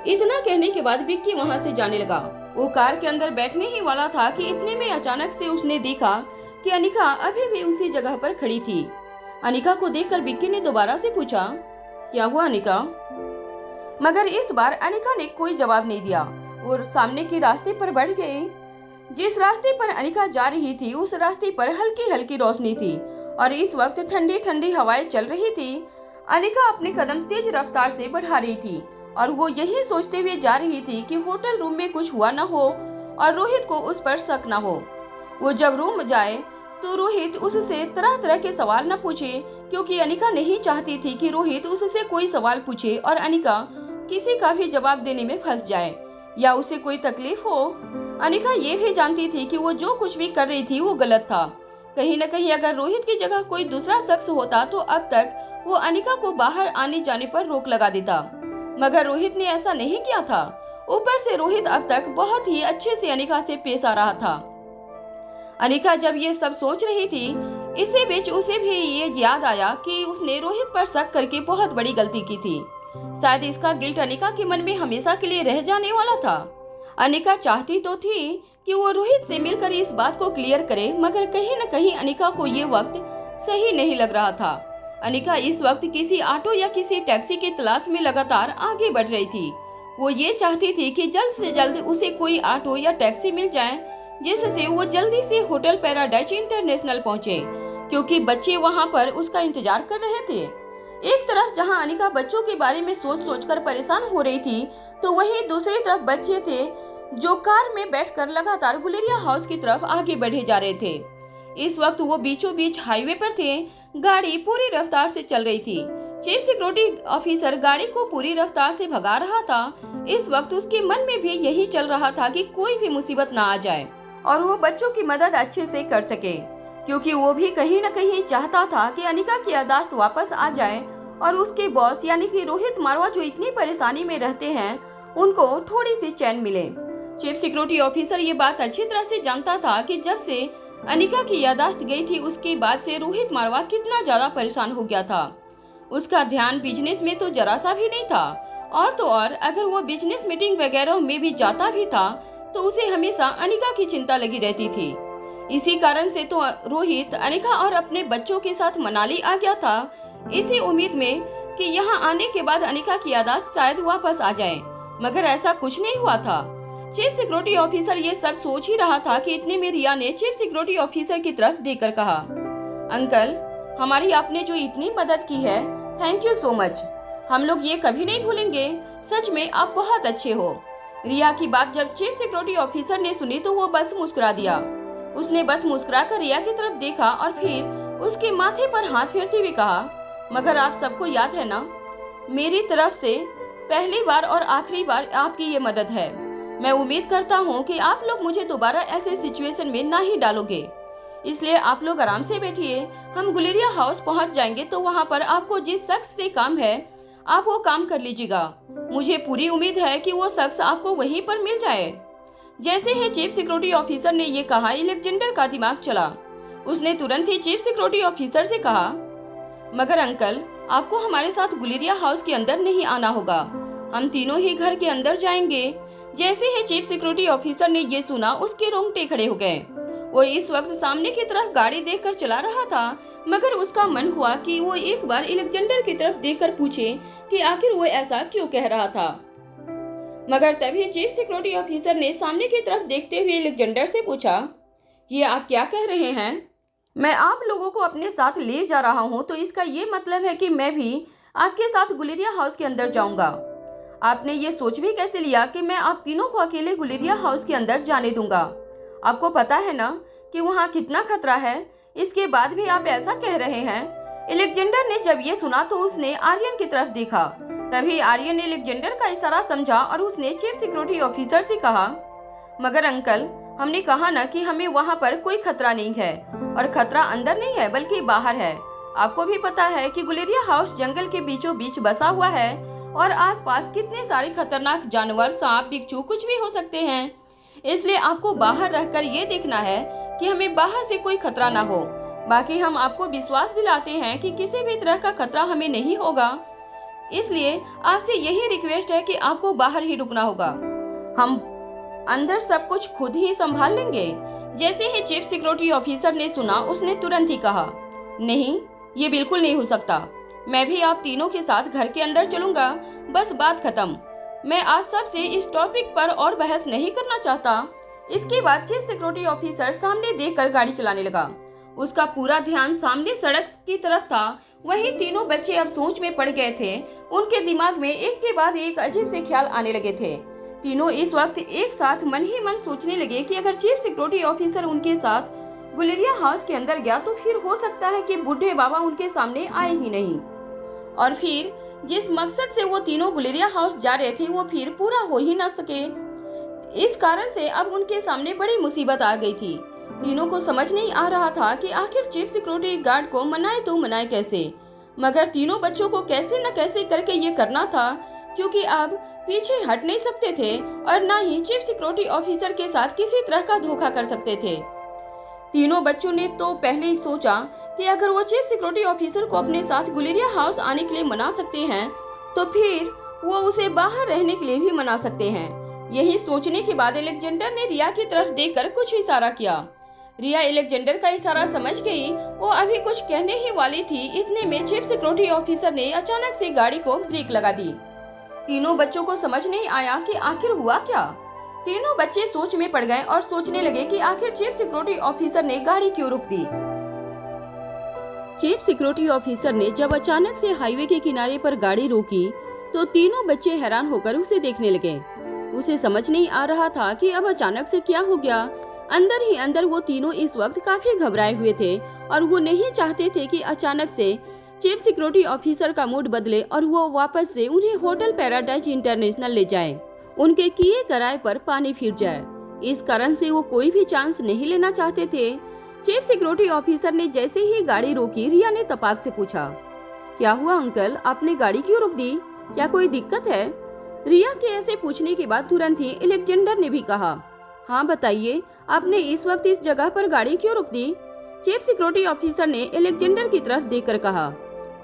Speaker 2: इतना कहने के बाद विक्की वहां से जाने लगा। वो कार के अंदर बैठने ही वाला था कि इतने में अचानक से उसने देखा कि अनिका अभी भी उसी जगह पर खड़ी थी। अनिका को देखकर विक्की ने दोबारा से पूछा, क्या हुआ अनिका। मगर इस बार अनिका ने कोई जवाब नहीं दिया। वो सामने के रास्ते पर बढ़ गई। जिस रास्ते पर अनिका जा रही थी उस रास्ते पर हल्की हल्की रोशनी थी और इस वक्त ठंडी ठंडी हवाएं चल रही थी। अनिका अपने कदम तेज रफ्तार से बढ़ा रही थी और वो यही सोचते हुए जा रही थी कि होटल रूम में कुछ हुआ न हो और रोहित को उस पर शक न हो। वो जब रूम जाए तो रोहित उससे तरह तरह के सवाल न पूछे, क्योंकि अनिका नहीं चाहती थी कि रोहित उससे कोई सवाल पूछे और अनिका किसी का भी जवाब देने में फंस जाए या उसे कोई तकलीफ हो। अनिका ये भी जानती थी कि वो जो कुछ भी कर रही थी वो गलत था। कहीं न कहीं अगर रोहित की जगह कोई दूसरा शख्स होता तो अब तक वो अनिका को बाहर आने जाने पर रोक लगा देता, मगर रोहित ने ऐसा नहीं किया था। ऊपर से रोहित अब तक बहुत ही अच्छे से अनिका से पेश आ रहा था। अनिका जब ये सब सोच रही थी, इसी बीच उसे भी ये याद आया कि उसने रोहित पर शक करके बहुत बड़ी गलती की थी। शायद इसका गिल्ट अनिका के मन में हमेशा के लिए रह जाने वाला था। अनिका चाहती तो थी कि वो रोहित से मिलकर इस बात को क्लियर करे, मगर कहीं न कहीं अनिका को ये वक्त सही नहीं लग रहा था। अनिका इस वक्त किसी ऑटो या किसी टैक्सी की तलाश में लगातार आगे बढ़ रही थी। वो ये चाहती थी कि जल्द से जल्द उसे कोई ऑटो या टैक्सी मिल जाए जिससे वो जल्दी से होटल पैराडाइज इंटरनेशनल पहुंचे, क्योंकि बच्चे वहां पर उसका इंतजार कर रहे थे। एक तरफ जहां अनिका बच्चों के बारे में सोच सोचकर परेशान हो रही थी, तो वहीं दूसरी तरफ बच्चे थे जो कार में बैठकर लगातार गुलेरिया हाउस की तरफ आगे बढ़े जा रहे थे। इस वक्त वो बीचों बीच हाईवे पर थे। गाड़ी पूरी रफ्तार से चल रही थी। चीफ सिक्योरिटी ऑफिसर गाड़ी को पूरी रफ्तार से भगा रहा था। इस वक्त उसके मन में भी यही चल रहा था कि कोई भी मुसीबत ना आ जाए और वो बच्चों की मदद अच्छे से कर सके, क्योंकि वो भी कहीं न कहीं चाहता था कि अनिका की याददाश्त वापस आ जाए और उसके बॉस यानी कि रोहित मारवा जो इतनी परेशानी में रहते हैं उनको थोड़ी सी चैन मिले। चीफ सिक्योरिटी ऑफिसर ये बात अच्छी तरह से जानता था कि जब से अनिका की याददाश्त गई थी उसके बाद से रोहित मारवा कितना ज्यादा परेशान हो गया था। उसका ध्यान बिजनेस में तो जरा सा भी नहीं था, और तो और अगर वो बिजनेस मीटिंग वगैरह में भी जाता भी था तो उसे हमेशा अनिका की चिंता लगी रहती थी। इसी कारण से तो रोहित अनिका और अपने बच्चों के साथ मनाली आ गया था, इसी उम्मीद में कि यहाँ आने के बाद अनिका की याददाश्त शायद वापस आ जाए, मगर ऐसा कुछ नहीं हुआ था। चीफ सिक्योरिटी ऑफिसर ये सब सोच ही रहा था कि इतने में रिया ने चीफ सिक्योरिटी ऑफिसर की तरफ देखकर कहा, अंकल, हमारी आपने जो इतनी मदद की है, थैंक यू सो मच। हम लोग ये कभी नहीं भूलेंगे। सच में आप बहुत अच्छे हो। रिया की बात जब चीफ सिक्योरिटी ऑफिसर ने सुनी तो वो बस मुस्कुरा दिया। उसने बस मुस्कुराकर रिया की तरफ देखा और फिर उसके माथे पर हाथ फेरते हुए कहा, मगर आप सबको याद है ना, मेरी तरफ से पहली बार और आखिरी बार आपकी ये मदद है। मैं उम्मीद करता हूँ कि आप लोग मुझे दोबारा ऐसे सिचुएशन में ना ही डालोगे, इसलिए आप लोग आराम से बैठिए। हम गुलेरिया हाउस पहुँच जाएंगे तो वहाँ पर आपको जिस शख्स से काम है आप वो काम कर लीजिएगा। मुझे पूरी उम्मीद है कि वो शख्स आपको वहीं पर मिल जाए। जैसे ही चीफ सिक्योरिटी ऑफिसर ने ये कहा, अलेक्जेंडर का दिमाग चला। उसने तुरंत ही चीफ सिक्योरिटी ऑफिसर से कहा, मगर अंकल, आपको हमारे साथ गुलेरिया हाउस के अंदर नहीं आना होगा, हम तीनों ही घर के अंदर जाएंगे। जैसे ही चीफ सिक्योरिटी ऑफिसर ने ये सुना उसके रोंगटे खड़े हो गए। वो इस वक्त सामने की तरफ गाड़ी देखकर चला रहा था, मगर उसका मन हुआ कि वो एक बार अलेक्जेंडर की तरफ देखकर पूछे कि आखिर वो ऐसा क्यों कह रहा था। मगर तभी चीफ सिक्योरिटी ऑफिसर ने सामने की तरफ देखते हुए अलेक्जेंडर से पूछा, ये आप क्या कह रहे हैं? मैं आप लोगों को अपने साथ ले जा रहा हूँ तो इसका ये मतलब है कि मैं भी आपके साथ गुलेरिया हाउस के अंदर जाऊंगा। आपने ये सोच भी कैसे लिया कि मैं आप तीनों को अकेले गुलेरिया हाउस के अंदर जाने दूंगा? आपको पता है ना कि वहाँ कितना खतरा है, इसके बाद भी आप ऐसा कह रहे हैं। अलेक्जेंडर ने जब ये सुना तो उसने आर्यन की तरफ देखा। तभी आर्यन ने अलेक्जेंडर का इशारा समझा और उसने चीफ सिक्योरिटी ऑफिसर से कहा, मगर अंकल, हमने कहा ना कि हमें वहाँ पर कोई खतरा नहीं है, और खतरा अंदर नहीं है बल्कि बाहर है। आपको भी पता है कि गुलेरिया हाउस जंगल के बीचों बीच बसा हुआ है और आसपास कितने सारे खतरनाक जानवर, सांप, बिच्छू कुछ भी हो सकते हैं। इसलिए आपको बाहर रहकर ये देखना है कि हमें बाहर से कोई खतरा ना हो। बाकी हम आपको विश्वास दिलाते हैं कि किसी भी तरह का खतरा हमें नहीं होगा। इसलिए आपसे यही रिक्वेस्ट है कि आपको बाहर ही रुकना होगा, हम अंदर सब कुछ खुद ही संभाल लेंगे। जैसे ही चीफ सिक्योरिटी ऑफिसर ने सुना उसने तुरंत ही कहा, नहीं, ये बिल्कुल नहीं हो सकता। मैं भी आप तीनों के साथ घर के अंदर चलूंगा, बस बात खत्म। मैं आप सब से इस टॉपिक पर और बहस नहीं करना चाहता। इसके बाद चीफ सिक्योरिटी ऑफिसर सामने देखकर गाड़ी चलाने लगा। उसका पूरा ध्यान सामने सड़क की तरफ था। वहीं तीनों बच्चे अब सोच में पड़ गए थे। उनके दिमाग में एक के बाद एक अजीब से ख्याल आने लगे थे। तीनों इस वक्त एक साथ मन ही मन सोचने लगे कि अगर चीफ सिक्योरिटी ऑफिसर उनके साथ गुलेरिया हाउस के अंदर गया तो फिर हो सकता है कि बूढ़े बाबा उनके सामने आए ही नहीं, और फिर जिस मकसद से वो तीनों गुलेरिया हाउस जा रहे थे वो फिर पूरा हो ही ना सके। इस कारण से अब उनके सामने बड़ी मुसीबत आ गई थी। तीनों को समझ नहीं आ रहा था कि आखिर चीफ सिक्योरिटी गार्ड को मनाए तो मनाए कैसे, मगर तीनों बच्चों को कैसे न कैसे करके ये करना था, क्योंकि अब पीछे हट नहीं सकते थे और न ही चीफ सिक्योरिटी ऑफिसर के साथ किसी तरह का धोखा कर सकते थे। तीनों बच्चों ने तो पहले ही सोचा कि अगर वो चीफ सिक्योरिटी ऑफिसर को अपने साथ गुलेरिया हाउस आने के लिए मना सकते हैं तो फिर वो उसे बाहर रहने के लिए भी मना सकते हैं। यही सोचने के बाद अलेक्जेंडर ने रिया की तरफ देखकर कुछ इशारा किया। रिया अलेक्जेंडर का इशारा समझ गई। वो अभी कुछ कहने ही वाली थी, इतने में चीफ सिक्योरिटी ऑफिसर ने अचानक से गाड़ी को ब्रेक लगा दी। तीनों बच्चों को समझ नहीं आया कि आखिर हुआ क्या। तीनों बच्चे सोच में पड़ गए और सोचने लगे कि आखिर चीफ सिक्योरिटी ऑफिसर ने गाड़ी क्यों रोक दी। चीफ सिक्योरिटी ऑफिसर ने जब अचानक से हाईवे के किनारे पर गाड़ी रोकी तो तीनों बच्चे हैरान होकर उसे देखने लगे। उसे समझ नहीं आ रहा था कि अब अचानक से क्या हो गया। अंदर ही अंदर वो तीनों इस वक्त काफी घबराए हुए थे और वो नहीं चाहते थे कि अचानक से चीफ सिक्योरिटी ऑफिसर का मूड बदले और वो वापस से उन्हें होटल पैराडाइज इंटरनेशनल ले जाए, उनके किए किराए पर पानी फिर जाए। इस कारण से वो कोई भी चांस नहीं लेना चाहते थे। चीफ सिक्योरिटी ऑफिसर ने जैसे ही गाड़ी रोकी, रिया ने तपाक से पूछा, क्या हुआ अंकल, आपने गाड़ी क्यों रोक दी, क्या कोई दिक्कत है? रिया के ऐसे पूछने के बाद तुरंत ही अलेक्जेंडर ने भी कहा, हाँ बताइए, आपने इस वक्त इस जगह पर गाड़ी क्यों रोक दी? चीफ सिक्योरिटी ऑफिसर ने अलेक्जेंडर की तरफ देखकर कहा,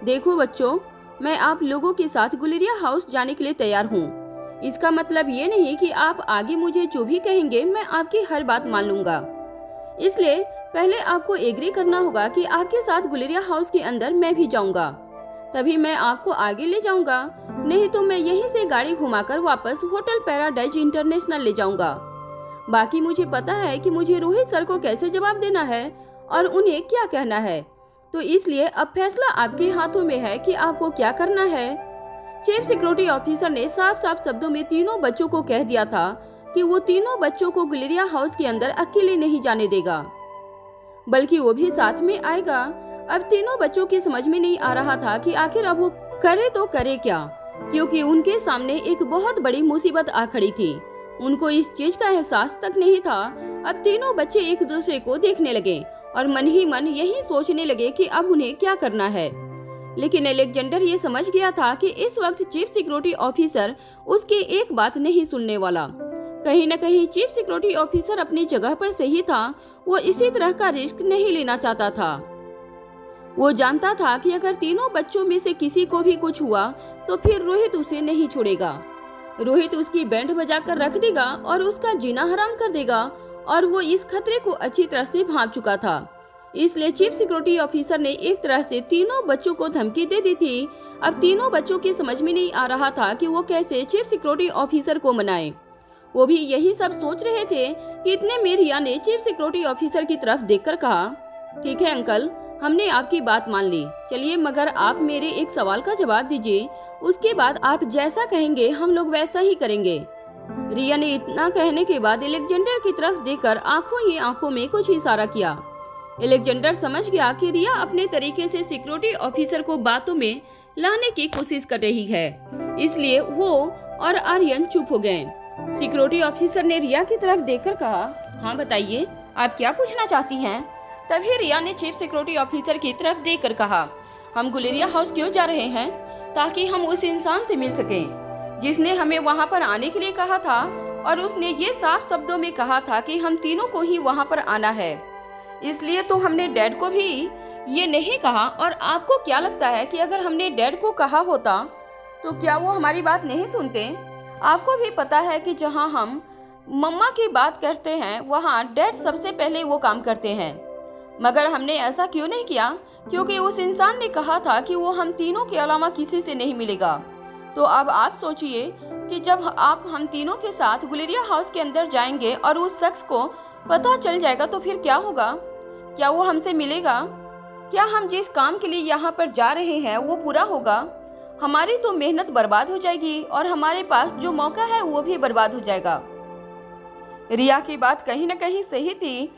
Speaker 2: देखो बच्चों, मैं आप लोगों के साथ गुलेरिया हाउस जाने के लिए तैयार हूँ। इसका मतलब ये नहीं कि आप आगे मुझे जो भी कहेंगे मैं आपकी हर बात मान लूंगा। इसलिए पहले आपको एग्री करना होगा कि आपके साथ गुलेरिया हाउस के अंदर मैं भी जाऊंगा, तभी मैं आपको आगे ले जाऊंगा, नहीं तो मैं यहीं से गाड़ी घुमाकर वापस होटल पैराडाइज इंटरनेशनल ले जाऊंगा। बाकी मुझे पता है कि मुझे रोहित सर को कैसे जवाब देना है और उन्हें क्या कहना है, तो इसलिए अब फैसला आपके हाथों में है कि आपको क्या करना है। चीफ सिक्योरिटी ऑफिसर ने साफ साफ शब्दों में तीनों बच्चों को कह दिया था कि वो तीनों बच्चों को गुलेरिया हाउस के अंदर अकेले नहीं जाने देगा, बल्कि वो भी साथ में आएगा। अब तीनों बच्चों की समझ में नहीं आ रहा था कि आखिर अब वो करे तो करे क्या, क्योंकि उनके सामने एक बहुत बड़ी मुसीबत आ खड़ी थी। उनको इस चीज का एहसास तक नहीं था। अब तीनों बच्चे एक दूसरे को देखने लगे और मन ही मन यही सोचने लगे कि अब उन्हें क्या करना है। लेकिन अलेक्जेंडर ये समझ गया था कि इस वक्त चीफ सिक्योरिटी ऑफिसर उसकी एक बात नहीं सुनने वाला। कहीं न कहीं चीफ सिक्योरिटी ऑफिसर अपनी जगह पर सही था, वो इसी तरह का रिस्क नहीं लेना चाहता था। वो जानता था कि अगर तीनों बच्चों में से किसी को भी कुछ हुआ तो फिर रोहित उसे नहीं छोड़ेगा। रोहित उसकी बैंड बजाकर रख देगा और उसका जीना हराम कर देगा, और वो इस खतरे को अच्छी तरह से भांप चुका था। इसलिए चीफ सिक्योरिटी ऑफिसर ने एक तरह से तीनों बच्चों को धमकी दे दी थी। अब तीनों बच्चों की समझ में नहीं आ रहा था कि वो कैसे चीफ सिक्योरिटी ऑफिसर को मनाए। वो भी यही सब सोच रहे थे कि इतने में रिया ने चीफ सिक्योरिटी ऑफिसर की तरफ देखकर कहा, ठीक है अंकल, हमने आपकी बात मान ली, चलिए मगर आप मेरे एक सवाल का जवाब दीजिए, उसके बाद आप जैसा कहेंगे हम लोग वैसा ही करेंगे। रिया ने इतना कहने के बाद अलेक्जेंडर की तरफ देखकर आंखों ही आंखों में कुछ इशारा किया। अलेक्जेंडर समझ गया कि रिया अपने तरीके से सिक्योरिटी ऑफिसर को बातों में लाने की कोशिश कर रही है, इसलिए वो और आर्यन चुप हो गए। सिक्योरिटी ऑफिसर ने रिया की तरफ देखकर कहा, हाँ बताइए, आप क्या पूछना चाहती हैं? तभी रिया ने चीफ सिक्योरिटी ऑफिसर की तरफ देखकर कहा, हम गुलेरिया हाउस क्यों जा रहे हैं? ताकि हम उस इंसान से मिल सकें जिसने हमें वहां पर आने के लिए कहा था, और उसने ये साफ शब्दों में कहा था कि हम तीनों को ही वहां पर आना है। इसलिए तो हमने डैड को भी ये नहीं कहा। और आपको क्या लगता है कि अगर हमने डैड को कहा होता तो क्या वो हमारी बात नहीं सुनते? आपको भी पता है कि जहां हम मम्मा की बात करते हैं वहां डैड सबसे पहले वो काम करते हैं, मगर हमने ऐसा क्यों नहीं किया? क्योंकि उस इंसान ने कहा था कि वो हम तीनों के अलावा किसी से नहीं मिलेगा। तो अब आप सोचिए कि जब आप हम तीनों के साथ गुलेरिया हाउस के अंदर जाएंगे और उस शख्स को पता चल जाएगा तो फिर क्या होगा? क्या वो हमसे मिलेगा? क्या हम जिस काम के लिए यहाँ पर जा रहे हैं वो पूरा होगा? हमारी तो मेहनत बर्बाद हो जाएगी और हमारे पास जो मौका है वो भी बर्बाद हो जाएगा। रिया की बात कहीं न कहीं सही थी।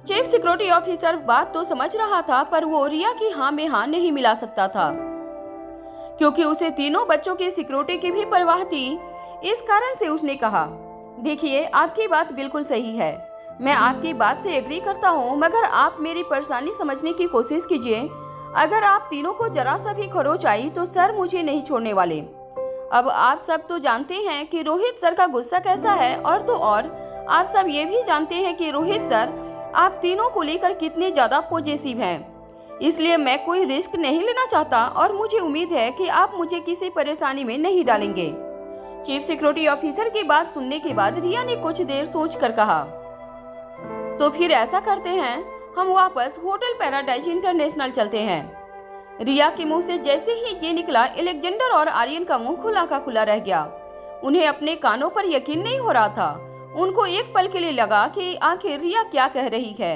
Speaker 2: चीफ सिक्योरिटी ऑफिसर बात तो समझ रहा था, पर वो रिया की हाँ में हाँ नहीं मिला सकता था, क्योंकि उसे तीनों बच्चों की सिक्योरिटी की भी परवाह थी। इस कारण से उसने कहा, देखिए आपकी बात बिल्कुल सही है, मैं आपकी बात से एग्री करता हूँ, मगर आप मेरी परेशानी समझने की कोशिश कीजिए। अगर आप तीनों को जरा सा भी खरोच आई तो सर मुझे नहीं छोड़ने वाले। अब आप सब तो जानते हैं कि रोहित सर का गुस्सा कैसा है, और तो और आप सब ये भी जानते हैं कि रोहित सर आप तीनों को लेकर कितने ज्यादा पॉजिटिव हैं। इसलिए मैं कोई रिस्क नहीं लेना चाहता और मुझे उम्मीद है कि आप मुझे किसी परेशानी में नहीं डालेंगे। चीफ सिक्योरिटी ऑफिसर की बात सुनने के बाद रिया ने कुछ देर सोचकर कहा, तो फिर ऐसा करते हैं, हम वापस होटल पैराडाइज इंटरनेशनल चलते हैं। रिया के मुंह से जैसे ही ये निकला, अलेक्जेंडर और आर्यन का मुंह खुला का खुला रह गया। उन्हें अपने कानों पर यकीन नहीं हो रहा था। उनको एक पल के लिए लगा कि आखिर रिया क्या कह रही है।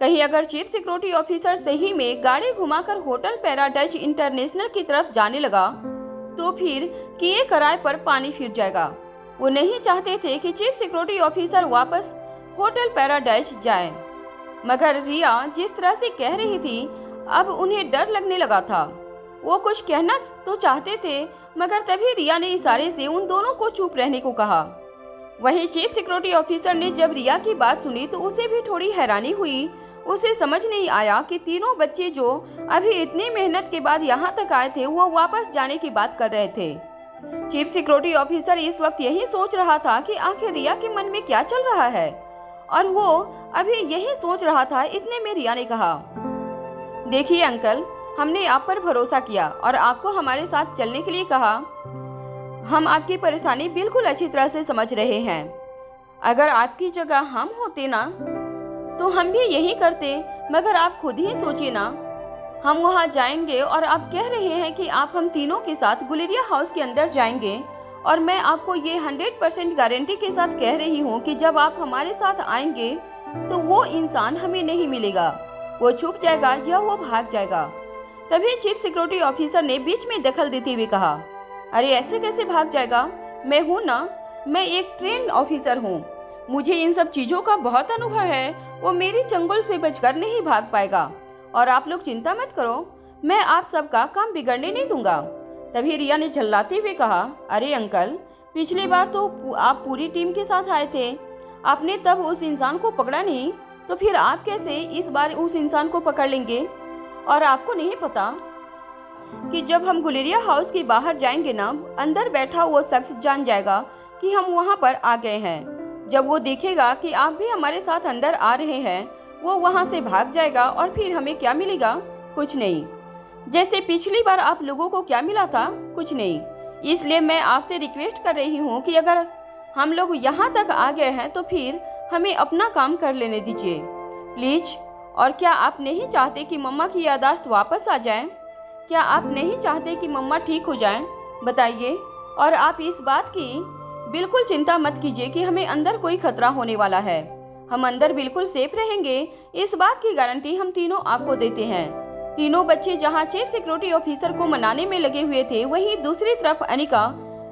Speaker 2: कहीं अगर चीफ सिक्योरिटी ऑफिसर सही में गाड़ी घुमाकर होटल पैराडाइज इंटरनेशनल की तरफ जाने लगा तो फिर किए किराए पर पानी फिर जाएगा। वो नहीं चाहते थे कि चीफ सिक्योरिटी ऑफिसर वापस होटल पैराडाइज जाए, मगर रिया जिस तरह से कह रही थी अब उन्हें डर लगने लगा था। वो कुछ कहना तो चाहते थे, मगर तभी रिया ने इशारे से उन दोनों को चुप रहने को कहा। वहीं चीफ सिक्योरिटी ऑफिसर ने जब रिया की बात सुनी तो उसे भी थोड़ी हैरानी हुई। उसे समझ नहीं आया कि तीनों बच्चे जो अभी इतनी मेहनत के बाद यहाँ तक आए थे वो वापस जाने की बात कर रहे थे। चीफ सिक्योरिटी ऑफिसर इस वक्त यही सोच रहा था कि आखिर रिया के मन में क्या चल रहा है, और वो अभी यही सोच रहा था। इतने में रिया ने कहा, देखिए अंकल, हमने आप पर भरोसा किया और आपको हमारे साथ चलने के लिए कहा। हम आपकी परेशानी बिल्कुल अच्छी तरह से समझ रहे हैं। अगर आपकी जगह हम होते ना तो हम भी यही करते, मगर आप खुद ही सोचिए ना, हम वहाँ जाएंगे और आप कह रहे हैं कि आप हम तीनों के साथ गुलेरिया हाउस के अंदर जाएंगे, और मैं आपको ये 100% गारंटी के साथ कह रही हूँ कि जब आप हमारे साथ आएंगे तो वो इंसान हमें नहीं मिलेगा, वो छुप जाएगा या वो भाग जाएगा। तभी चीफ सिक्योरिटी ऑफिसर ने बीच में दखल देते हुए कहा, अरे ऐसे कैसे भाग जाएगा, मैं हूँ ना, मैं एक ट्रेन ऑफिसर हूँ, मुझे इन सब चीजों का बहुत अनुभव है, वो मेरी चंगुल से बचकर नहीं भाग पाएगा, और आप लोग चिंता मत करो, मैं आप सबका काम बिगड़ने नहीं दूंगा। तभी रिया ने झल्लाते हुए कहा, अरे अंकल, पिछली बार तो आप पूरी टीम के साथ आए थे, आपने तब उस इंसान को पकड़ा नहीं, तो फिर आप कैसे इस बार उस इंसान को पकड़ लेंगे? और आपको नहीं पता कि जब हम गुलेरिया हाउस के बाहर जाएंगे ना, अंदर बैठा वो शख्स जान जाएगा कि हम वहाँ पर आ गए हैं। जब वो देखेगा कि आप भी हमारे साथ अंदर आ रहे हैं, वो वहाँ से भाग जाएगा, और फिर हमें क्या मिलेगा? कुछ नहीं। जैसे पिछली बार आप लोगों को क्या मिला था? कुछ नहीं। इसलिए मैं आपसे रिक्वेस्ट कर रही हूँ कि अगर हम लोग यहाँ तक आ गए हैं तो फिर हमें अपना काम कर लेने दीजिए प्लीज। और क्या आप नहीं चाहते कि मम्मा की याददाश्त वापस आ जाए? क्या आप नहीं चाहते कि मम्मा ठीक हो जाएं? बताइए। और आप इस बात की बिल्कुल चिंता मत कीजिए कि हमें अंदर कोई खतरा होने वाला है, हम अंदर बिल्कुल सेफ रहेंगे, इस बात की गारंटी हम तीनों आपको देते हैं। तीनों बच्चे जहां चीफ सिक्योरिटी ऑफिसर को मनाने में लगे हुए थे, वहीं दूसरी तरफ अनिका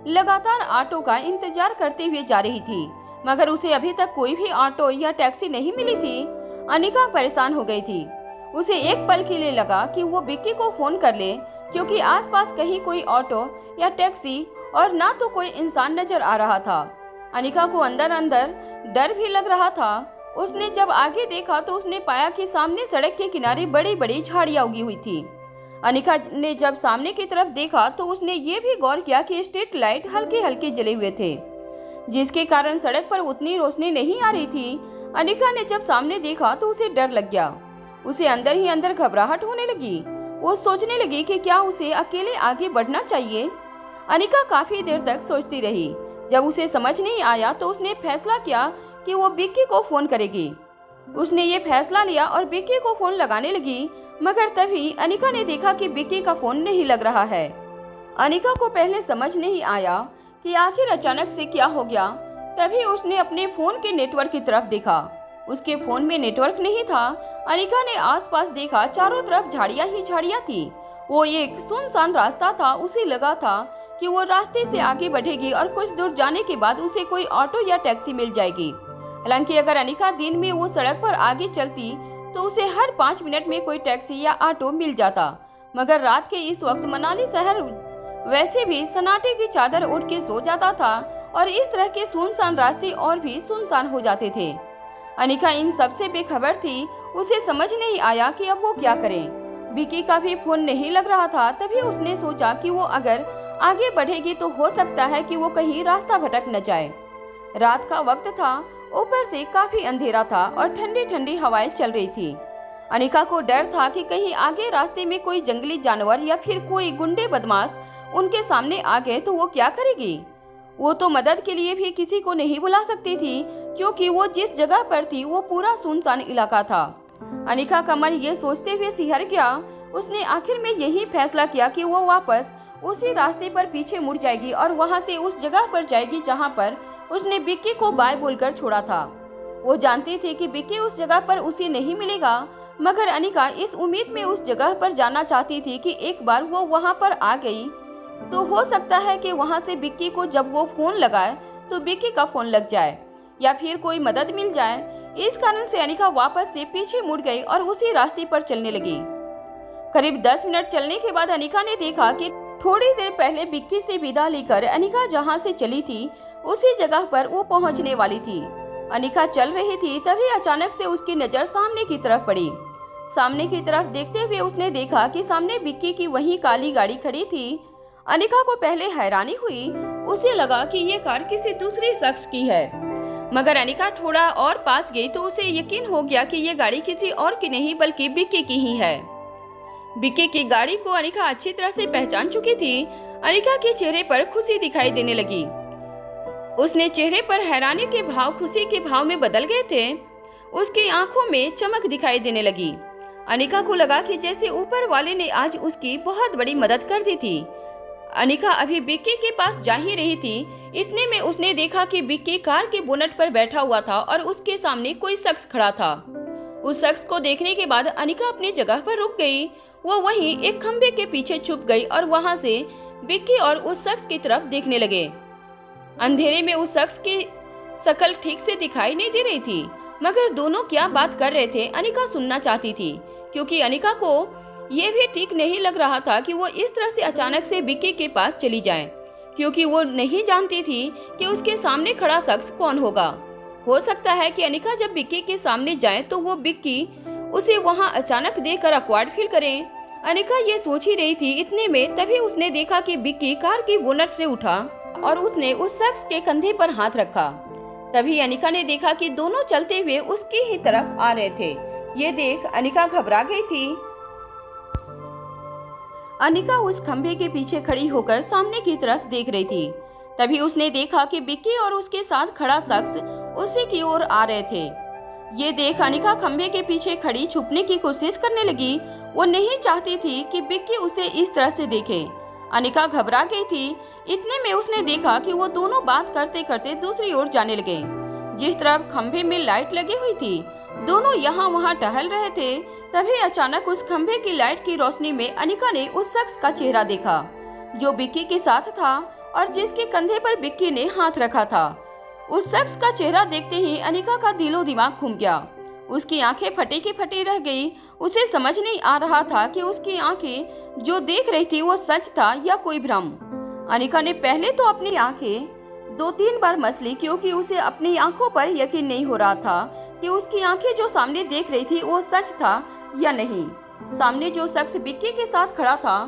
Speaker 2: लगातार ऑटो का इंतजार करते हुए जा रही थी, मगर उसे अभी तक कोई भी ऑटो या टैक्सी नहीं मिली थी। अनिका परेशान हो गई थी। उसे एक पल के लिए लगा कि वो विक्की को फोन कर ले, क्योंकि आसपास कहीं कोई ऑटो या टैक्सी और ना तो कोई इंसान नजर आ रहा था। अनिका को अंदर अंदर डर भी लग रहा था। उसने जब आगे देखा तो उसने पाया कि सामने सड़क के किनारे बड़ी बड़ी झाड़ियां उगी हुई थी। अनिका ने जब सामने की तरफ देखा तो उसने ये भी गौर किया कि स्ट्रीट लाइट हल्के हल्के जले हुए थे, जिसके कारण सड़क पर उतनी रोशनी नहीं आ रही थी। अनिका ने जब सामने देखा तो उसे डर लग गया। उसे अंदर ही अंदर घबराहट होने लगी। वो सोचने लगी कि क्या उसे अकेले आगे बढ़ना चाहिए। अनिका काफी देर तक सोचती रही। जब उसे समझ नहीं आया तो उसने फैसला किया कि वो विक्की को फोन करेगी। उसने ये फैसला लिया और विक्की को फोन लगाने लगी, मगर तभी अनिका ने देखा कि विक्की का फोन नहीं लग रहा है। अनिका को पहले समझ नहीं आया कि आखिर अचानक से क्या हो गया। तभी उसने अपने फोन के नेटवर्क की तरफ देखा। उसके फोन में नेटवर्क नहीं था। अनिका ने आसपास देखा, चारों तरफ झाड़ियां ही झाड़ियां थी। वो एक सुनसान रास्ता था। उसे लगा था कि वो रास्ते से आगे बढ़ेगी और कुछ दूर जाने के बाद उसे कोई ऑटो या टैक्सी मिल जाएगी। हालांकि अगर अनिका दिन में वो सड़क पर आगे चलती तो उसे हर 5 मिनट में कोई टैक्सी या ऑटो मिल जाता, मगर रात के इस वक्त मनाली शहर वैसे भी सन्नाटे की चादर उड़ के सो जाता था और इस तरह के सुनसान रास्ते और भी सुनसान हो जाते थे। अनिका इन सब से बेखबर थी। उसे समझ नहीं आया कि अब वो क्या करे। विक्की का भी फोन नहीं लग रहा था। तभी उसने सोचा कि वो अगर आगे बढ़ेगी तो हो सकता है कि वो कहीं रास्ता भटक न जाए। रात का वक्त था, ऊपर से काफी अंधेरा था और ठंडी ठंडी हवाएं चल रही थी। अनिका को डर था कि कहीं आगे रास्ते में कोई जंगली जानवर या फिर कोई गुंडे बदमाश उनके सामने आ गए तो वो क्या करेगी। वो तो मदद के लिए भी किसी को नहीं बुला सकती थी, क्योंकि वो जिस जगह पर थी वो पूरा सुनसान इलाका था। अनिका का मन ये सोचते हुए सिहर गया। उसने आखिर में यही फैसला किया कि वो वापस उसी रास्ते पर पीछे मुड़ जाएगी और वहां से उस जगह पर जाएगी जहां पर उसने विक्की को बाय बोलकर छोड़ा था। वो जानती थी कि विक्की उस जगह पर उसे नहीं मिलेगा, मगर अनिका इस उम्मीद में उस जगह पर जाना चाहती थी कि एक बार वो वहां पर आ गई तो हो सकता है कि वहां से विक्की को जब वो फोन लगाए तो विक्की का फोन लग जाए या फिर कोई मदद मिल जाए। इस कारण से अनिका वापस से पीछे मुड़ गई और उसी रास्ते पर चलने लगी। करीब 10 मिनट चलने के बाद अनिका ने देखा कि थोड़ी देर पहले बिक्की से विदा लेकर अनिका जहां से चली थी उसी जगह पर वो पहुंचने वाली थी। अनिका चल रही थी, तभी अचानक से उसकी नजर सामने की तरफ पड़ी। सामने की तरफ देखते हुए उसने देखा कि सामने बिक्की की वही काली गाड़ी खड़ी थी। अनिका को पहले हैरानी हुई, उसे लगा कि ये कार किसी दूसरे शख्स की है, मगर अनिका थोड़ा और पास गई तो उसे यकीन हो गया कि ये गाड़ी किसी और की नहीं बल्कि बिक्की की ही है। बिक्की की गाड़ी को अनिका अच्छी तरह से पहचान चुकी थी। अनिका के चेहरे पर खुशी दिखाई देने लगी। उसने चेहरे पर हैरानी के भाव खुशी के भाव में बदल गए थे। उसकी आंखों में चमक दिखाई देने लगी। अनिका को लगा कि जैसे ऊपर वाले ने आज उसकी बहुत बड़ी मदद कर दी थी। अनिका अभी बिक्की के पास जा ही रही थी, इतने में उसने देखा कि बिक्की कार के बोनट पर बैठा हुआ था और उसके सामने कोई शख्स खड़ा था। उस शख्स को देखने के बाद अनिका अपनी जगह पर रुक गई। वो वहीं एक खंबे के पीछे छुप गई और वहां से बिक्की और उस शख्स की तरफ देखने लगे। अंधेरे में उस शख्स की शक्ल ठीक से दिखाई नहीं दे रही थी, मगर दोनों क्या बात कर रहे थे अनिका सुनना चाहती थी, क्योंकि अनिका को ये भी ठीक नहीं लग रहा था कि वो इस तरह से अचानक से बिक्की के पास चली जाए, क्योंकि वो नहीं जानती थी कि उसके सामने खड़ा शख्स कौन होगा। हो सकता है कि अनिका जब बिक्की के सामने जाए तो वो बिक्की उसे वहां अचानक देखकर ऑकवर्ड फील करे। अनिका ये सोच ही रही थी, इतने में तभी उसने देखा कि बिक्की कार की बोनट से उठा और उसने उस शख्स के कंधे पर हाथ रखा। तभी अनिका ने देखा कि दोनों चलते हुए उसकी ही तरफ आ रहे थे। ये देख अनिका घबरा गई थी। अनिका उस खंभे के पीछे खड़ी होकर सामने की तरफ देख रही थी। तभी उसने देखा कि बिक्की और उसके साथ खड़ा शख्स उसी की ओर आ रहे थे। ये देख अनिका खंभे के पीछे खड़ी छुपने की कोशिश करने लगी। वो नहीं चाहती थी कि बिक्की उसे इस तरह से देखे। अनिका घबरा गई थी। इतने में उसने देखा कि वो दोनों बात करते करते दूसरी ओर जाने लगे। जिस तरफ खंभे में लाइट लगी हुई थी, दोनों यहाँ वहाँ टहल रहे थे। तभी अचानक उस खंभे की लाइट की रोशनी में अनिका ने उस शख्स का चेहरा देखा जो बिक्की के साथ था और जिसके कंधे पर बिक्की ने हाथ रखा था। उस शख्स का चेहरा देखते ही अनिका का दिलो दिमाग घूम गया। उसकी आंखें फटी की फटी रह गई। उसे समझ नहीं आ रहा था कि उसकी आंखें जो देख रही थी वो सच था या कोई भ्रम। अनिका ने पहले तो अपनी आंखें 2-3 बार मसली, क्योंकि उसे अपनी आंखों पर यकीन नहीं हो रहा था कि उसकी आंखें जो सामने देख रही थी वो सच था या नहीं। सामने जो शख्स बिक्की के साथ खड़ा था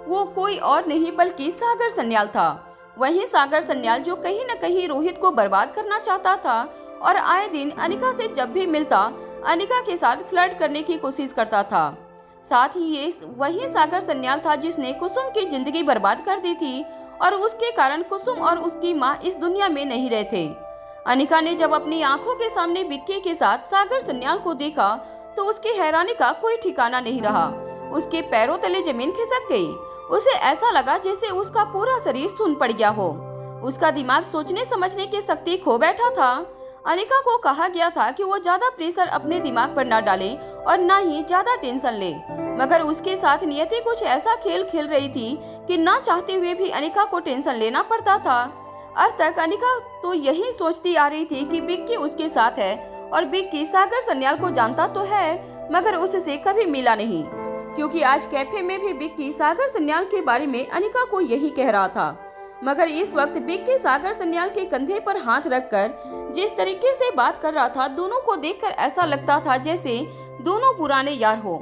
Speaker 2: वो कोई और नहीं बल्कि सागर सन्याल था। वही सागर सन्याल जो कहीं न कहीं रोहित को बर्बाद करना चाहता था और आए दिन अनिका से जब भी मिलता अनिका के साथ फ्लर्ट करने की कोशिश करता था। साथ ही ये वही सागर सन्याल था जिसने कुसुम की जिंदगी बर्बाद कर दी थी और उसके कारण कुसुम और उसकी माँ इस दुनिया में नहीं रहे थे। अनिका ने जब अपनी आंखों के सामने बिक्की के साथ सागर सन्याल को देखा तो उसकी हैरानी का कोई ठिकाना नहीं रहा। उसके पैरों तले जमीन खिसक गई। उसे ऐसा लगा जैसे उसका पूरा शरीर सुन्न पड़ गया हो। उसका दिमाग सोचने समझने की शक्ति खो बैठा था। अनिका को कहा गया था कि वो ज्यादा प्रेशर अपने दिमाग पर न डाले और न ही ज्यादा टेंशन ले, मगर उसके साथ नियति कुछ ऐसा खेल खेल रही थी कि ना चाहते हुए भी अनिका को टेंशन लेना पड़ता था। अब तक अनिका तो यही सोचती आ रही थी कि बिक्की उसके साथ है और बिक्की सागर सन्याल को जानता तो है, मगर उससे कभी मिला नहीं, क्योंकि आज कैफे में भी बिक्की सागर सन्याल के बारे में अनिका को यही कह रहा था। मगर इस वक्त बिक्की सागर सन्याल के कंधे पर हाथ रखकर जिस तरीके से बात कर रहा था, दोनों को देखकर ऐसा लगता था जैसे दोनों पुराने यार हो।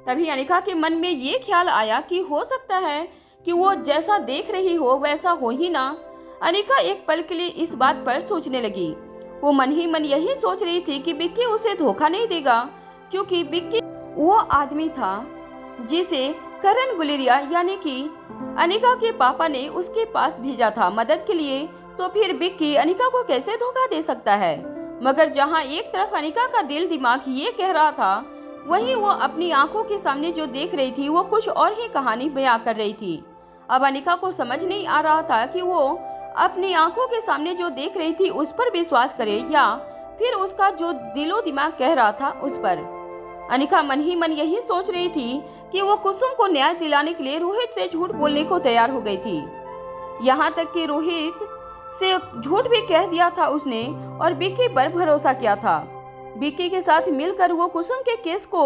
Speaker 2: तभी अनिका के मन में ये ख्याल आया कि हो सकता है कि वो जैसा देख रही हो वैसा हो ही ना। अनिका एक पल के लिए इस बात पर सोचने लगी। वो मन ही मन यही सोच रही थी कि बिक्की उसे धोखा नहीं देगा, क्योंकि बिक्की वो आदमी था जिसे करण गुलेरिया यानी कि अनिका के पापा ने उसके पास भेजा था मदद के लिए। तो फिर बिक्की अनिका को कैसे धोखा दे सकता है? मगर जहां एक तरफ अनिका का दिल दिमाग ये कह रहा था, वहीं वो अपनी आंखों के सामने जो देख रही थी वो कुछ और ही कहानी बयां कर रही थी। अब अनिका को समझ नहीं आ रहा था कि वो अपनी आंखों के सामने जो देख रही थी उस पर विश्वास करे या फिर उसका जो दिलो दिमाग कह रहा था उस पर। अनिका मन ही मन यही सोच रही थी कि वो कुसुम को न्याय दिलाने के लिए रोहित से झूठ बोलने को तैयार हो गई थी। यहाँ तक कि रोहित से झूठ भी कह दिया था उसने और बिक्की पर भरोसा किया था। बिक्की के साथ मिलकर वो कुसुम के केस को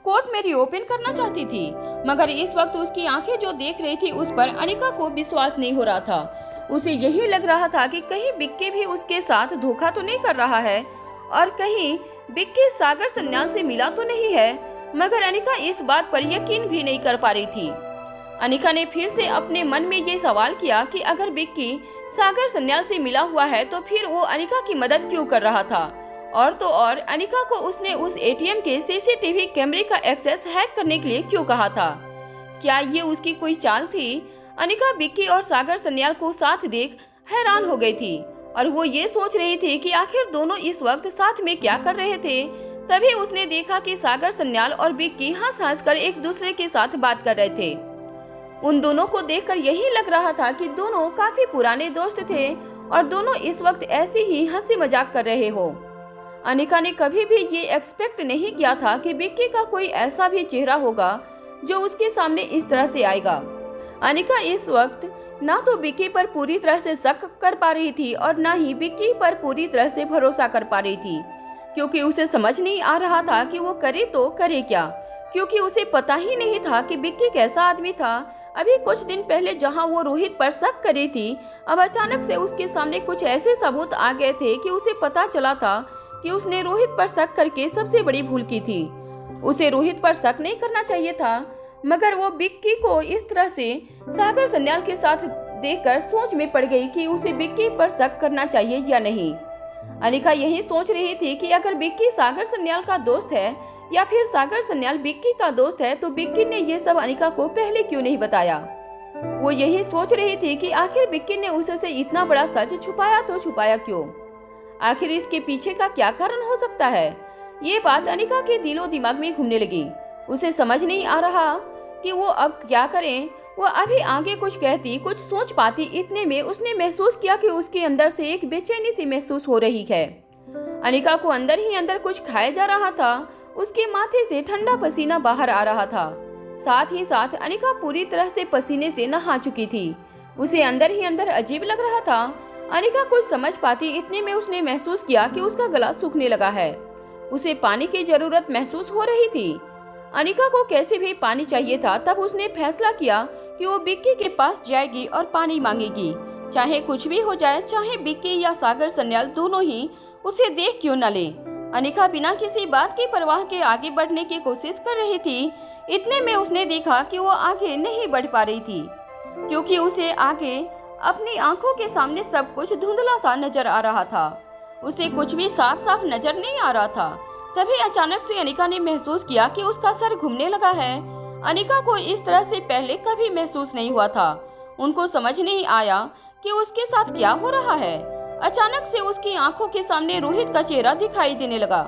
Speaker 2: कोर्ट में रीओपन करना चाहती थी, मगर इस वक्त उसकी आंखें जो देख रही थी उस पर अनिका को विश्वास नहीं हो रहा था। उसे यही लग रहा था कि कहीं बिक्की भी उसके साथ धोखा तो नहीं कर रहा है और कहीं बिक्की सागर सन्याल से मिला तो नहीं है, मगर अनिका इस बात पर यकीन भी नहीं कर पा रही थी। अनिका ने फिर से अपने मन में ये सवाल किया कि अगर बिक्की सागर सन्याल से मिला हुआ है तो फिर वो अनिका की मदद क्यों कर रहा था, और तो और अनिका को उसने उस एटीएम के सीसीटीवी कैमरे का एक्सेस हैक करने के लिए क्यों कहा था। क्या ये उसकी कोई चाल थी? अनिका बिक्की और सागर सन्याल को साथ देख हैरान हो गई थी और वो ये सोच रही थी कि आखिर दोनों इस वक्त साथ में क्या कर रहे थे। तभी उसने देखा कि सागर सन्याल और बिक्की हंस कर एक दूसरे के साथ बात कर रहे थे। उन दोनों को देखकर यही लग रहा था कि दोनों काफी पुराने दोस्त थे और दोनों इस वक्त ऐसे ही हंसी मजाक कर रहे हो। अनिका ने कभी भी ये एक्सपेक्ट नहीं किया था कि बिक्की का कोई ऐसा भी चेहरा होगा जो उसके सामने इस तरह से आएगा। अनिका इस वक्त ना तो बिक्की पर पूरी तरह से शक कर पा रही थी और ना ही बिक्की पर पूरी तरह से भरोसा कर पा रही थी, क्योंकि उसे समझ नहीं आ रहा था कि वो करे तो करे क्या, क्योंकि उसे पता ही नहीं था कि बिक्की कैसा आदमी था। अभी कुछ दिन पहले जहां वो रोहित पर शक कर रही थी, अब अचानक से उसके सामने कुछ ऐसे सबूत आ गए थे कि उसे पता चला था कि उसने रोहित पर शक करके सबसे बड़ी भूल की थी। उसे रोहित पर शक नहीं करना चाहिए था, मगर वो बिक्की को इस तरह से सागर सन्याल के साथ देखकर सोच में पड़ गई कि उसे बिक्की पर शक करना चाहिए या नहीं। अनिका यही सोच रही थी कि अगर बिक्की सागर सन्याल का दोस्त है या फिर सागर सन्याल बिक्की का दोस्त है तो बिक्की ने ये सब अनिका को पहले क्यों नहीं बताया। वो यही सोच रही थी कि आखिर बिक्की ने उससे इतना बड़ा सच छुपाया तो छुपाया क्यों, आखिर इसके पीछे का क्या कारण हो सकता है। ये बात अनिका के दिलो दिमाग में घूमने लगी। उसे समझ नहीं आ रहा कि वो अब क्या करें। वो अभी आगे कुछ कहती, कुछ सोच पाती, इतने में उसने महसूस किया कि उसके अंदर से एक बेचैनी सी महसूस हो रही है। अनिका को अंदर ही अंदर कुछ खाया जा रहा था। उसके माथे से ठंडा पसीना बाहर आ रहा था। साथ ही साथ अनिका पूरी तरह से पसीने से नहा चुकी थी। उसे अंदर ही अंदर अजीब लग रहा था। अनिका कुछ समझ पाती, इतने में उसने महसूस किया कि उसका गला सूखने लगा है। उसे पानी की जरूरत महसूस हो रही थी। अनिका को कैसे भी पानी चाहिए था। तब उसने फैसला किया कि वो बिक्की के पास जाएगी और पानी मांगेगी, चाहे कुछ भी हो जाए, चाहे बिक्की या सागर सन्याल दोनों ही उसे देख क्यों न ले। अनिका बिना किसी बात की परवाह के आगे बढ़ने की कोशिश कर रही थी। इतने में उसने देखा कि वो आगे नहीं बढ़ पा रही थी, क्योंकि उसे आगे अपनी आंखों के सामने सब कुछ धुंधला सा नजर आ रहा था। उसे कुछ भी साफ साफ नजर नहीं आ रहा था। तभी अचानक से अनिका ने महसूस किया कि उसका सर घूमने लगा है। अनिका को इस तरह से पहले कभी महसूस नहीं हुआ था। उनको समझ नहीं आया कि उसके साथ क्या हो रहा है। अचानक से उसकी आंखों के सामने रोहित का चेहरा दिखाई देने लगा।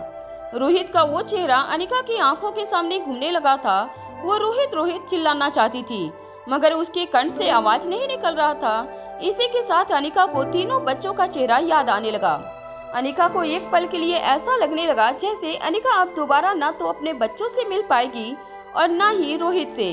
Speaker 2: रोहित का वो चेहरा अनिका की आंखों के सामने घूमने लगा था। वो रोहित रोहित चिल्लाना चाहती थी, मगर उसके कंठ से आवाज नहीं निकल रहा था। इसी के साथ अनिका को तीनों बच्चों का चेहरा याद आने लगा। अनिका को एक पल के लिए ऐसा लगने लगा जैसे अनिका अब दोबारा ना तो अपने बच्चों से मिल पाएगी और ना ही रोहित से।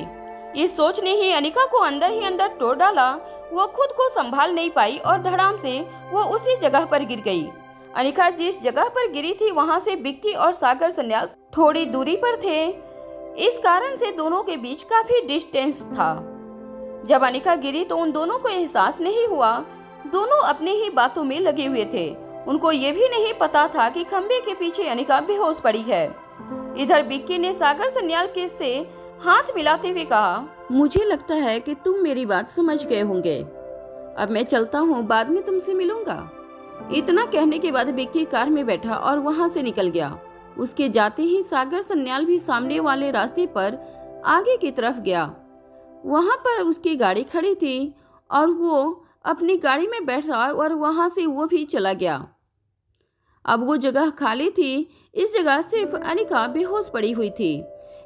Speaker 2: इस सोच ने ही अनिका को अंदर ही अंदर तोड़ डाला। वो खुद को संभाल नहीं पाई और धड़ाम से वो उसी जगह पर गिर गई। अनिका जिस जगह पर गिरी थी वहां से बिक्की और सागर सन्याल थोड़ी दूरी पर थे। इस कारण से दोनों के बीच काफी डिस्टेंस था। जब अनिका गिरी तो उन दोनों को एहसास नहीं हुआ। दोनों अपनी ही बातों में लगे हुए थे। उनको ये भी नहीं पता था कि खंबे के पीछे अनिका बेहोश पड़ी है। इधर बिक्की ने सागर सन्याल के से हाथ मिलाते हुए कहा,
Speaker 1: मुझे लगता है कि तुम मेरी बात समझ गए होंगे। अब मैं चलता हूँ, बाद में तुमसे मिलूंगा। इतना कहने के बाद बिक्की कार में बैठा और वहां से निकल गया। उसके जाते ही सागर सन्याल भी सामने वाले रास्ते पर आगे की तरफ गया। वहां पर उसकी गाड़ी खड़ी थी और वो अपनी गाड़ी में बैठा और वहां से वो भी चला गया। अब वो जगह खाली थी। इस जगह सिर्फ अनिका बेहोश पड़ी हुई थी।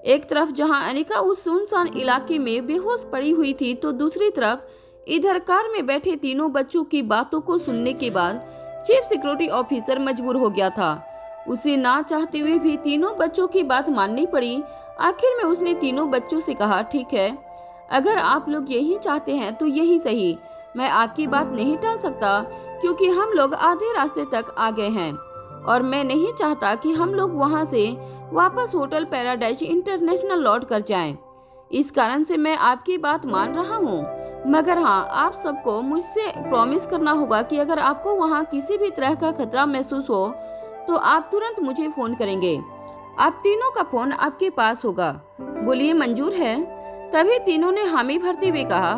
Speaker 1: एक तरफ जहां अनिका उस सुनसान इलाके में बेहोश पड़ी हुई थी, तो दूसरी तरफ इधर कार में बैठे तीनों बच्चों की बातों को सुनने के बाद चीफ सिक्योरिटी ऑफिसर मजबूर हो गया था। उसे ना चाहते हुए भी तीनों बच्चों की बात माननी पड़ी। आखिर में उसने तीनों बच्चों से कहा, ठीक है, अगर आप लोग यही चाहते हैं तो यही सही। मैं आपकी बात नहीं टाल सकता, क्योंकि हम लोग आधे रास्ते तक आ गए हैं और मैं नहीं चाहता कि हम लोग वहां से
Speaker 2: वापस होटल पैराडाइज इंटरनेशनल लौट कर जाएं। इस कारण से मैं आपकी बात मान रहा हूँ, मगर हाँ, आप सबको मुझसे प्रॉमिस करना होगा कि अगर आपको वहाँ किसी भी तरह का खतरा महसूस हो तो आप तुरंत मुझे फोन करेंगे। आप तीनों का फोन आपके पास होगा। बोलिए, मंजूर है? तभी तीनों ने हामी भरते हुए कहा,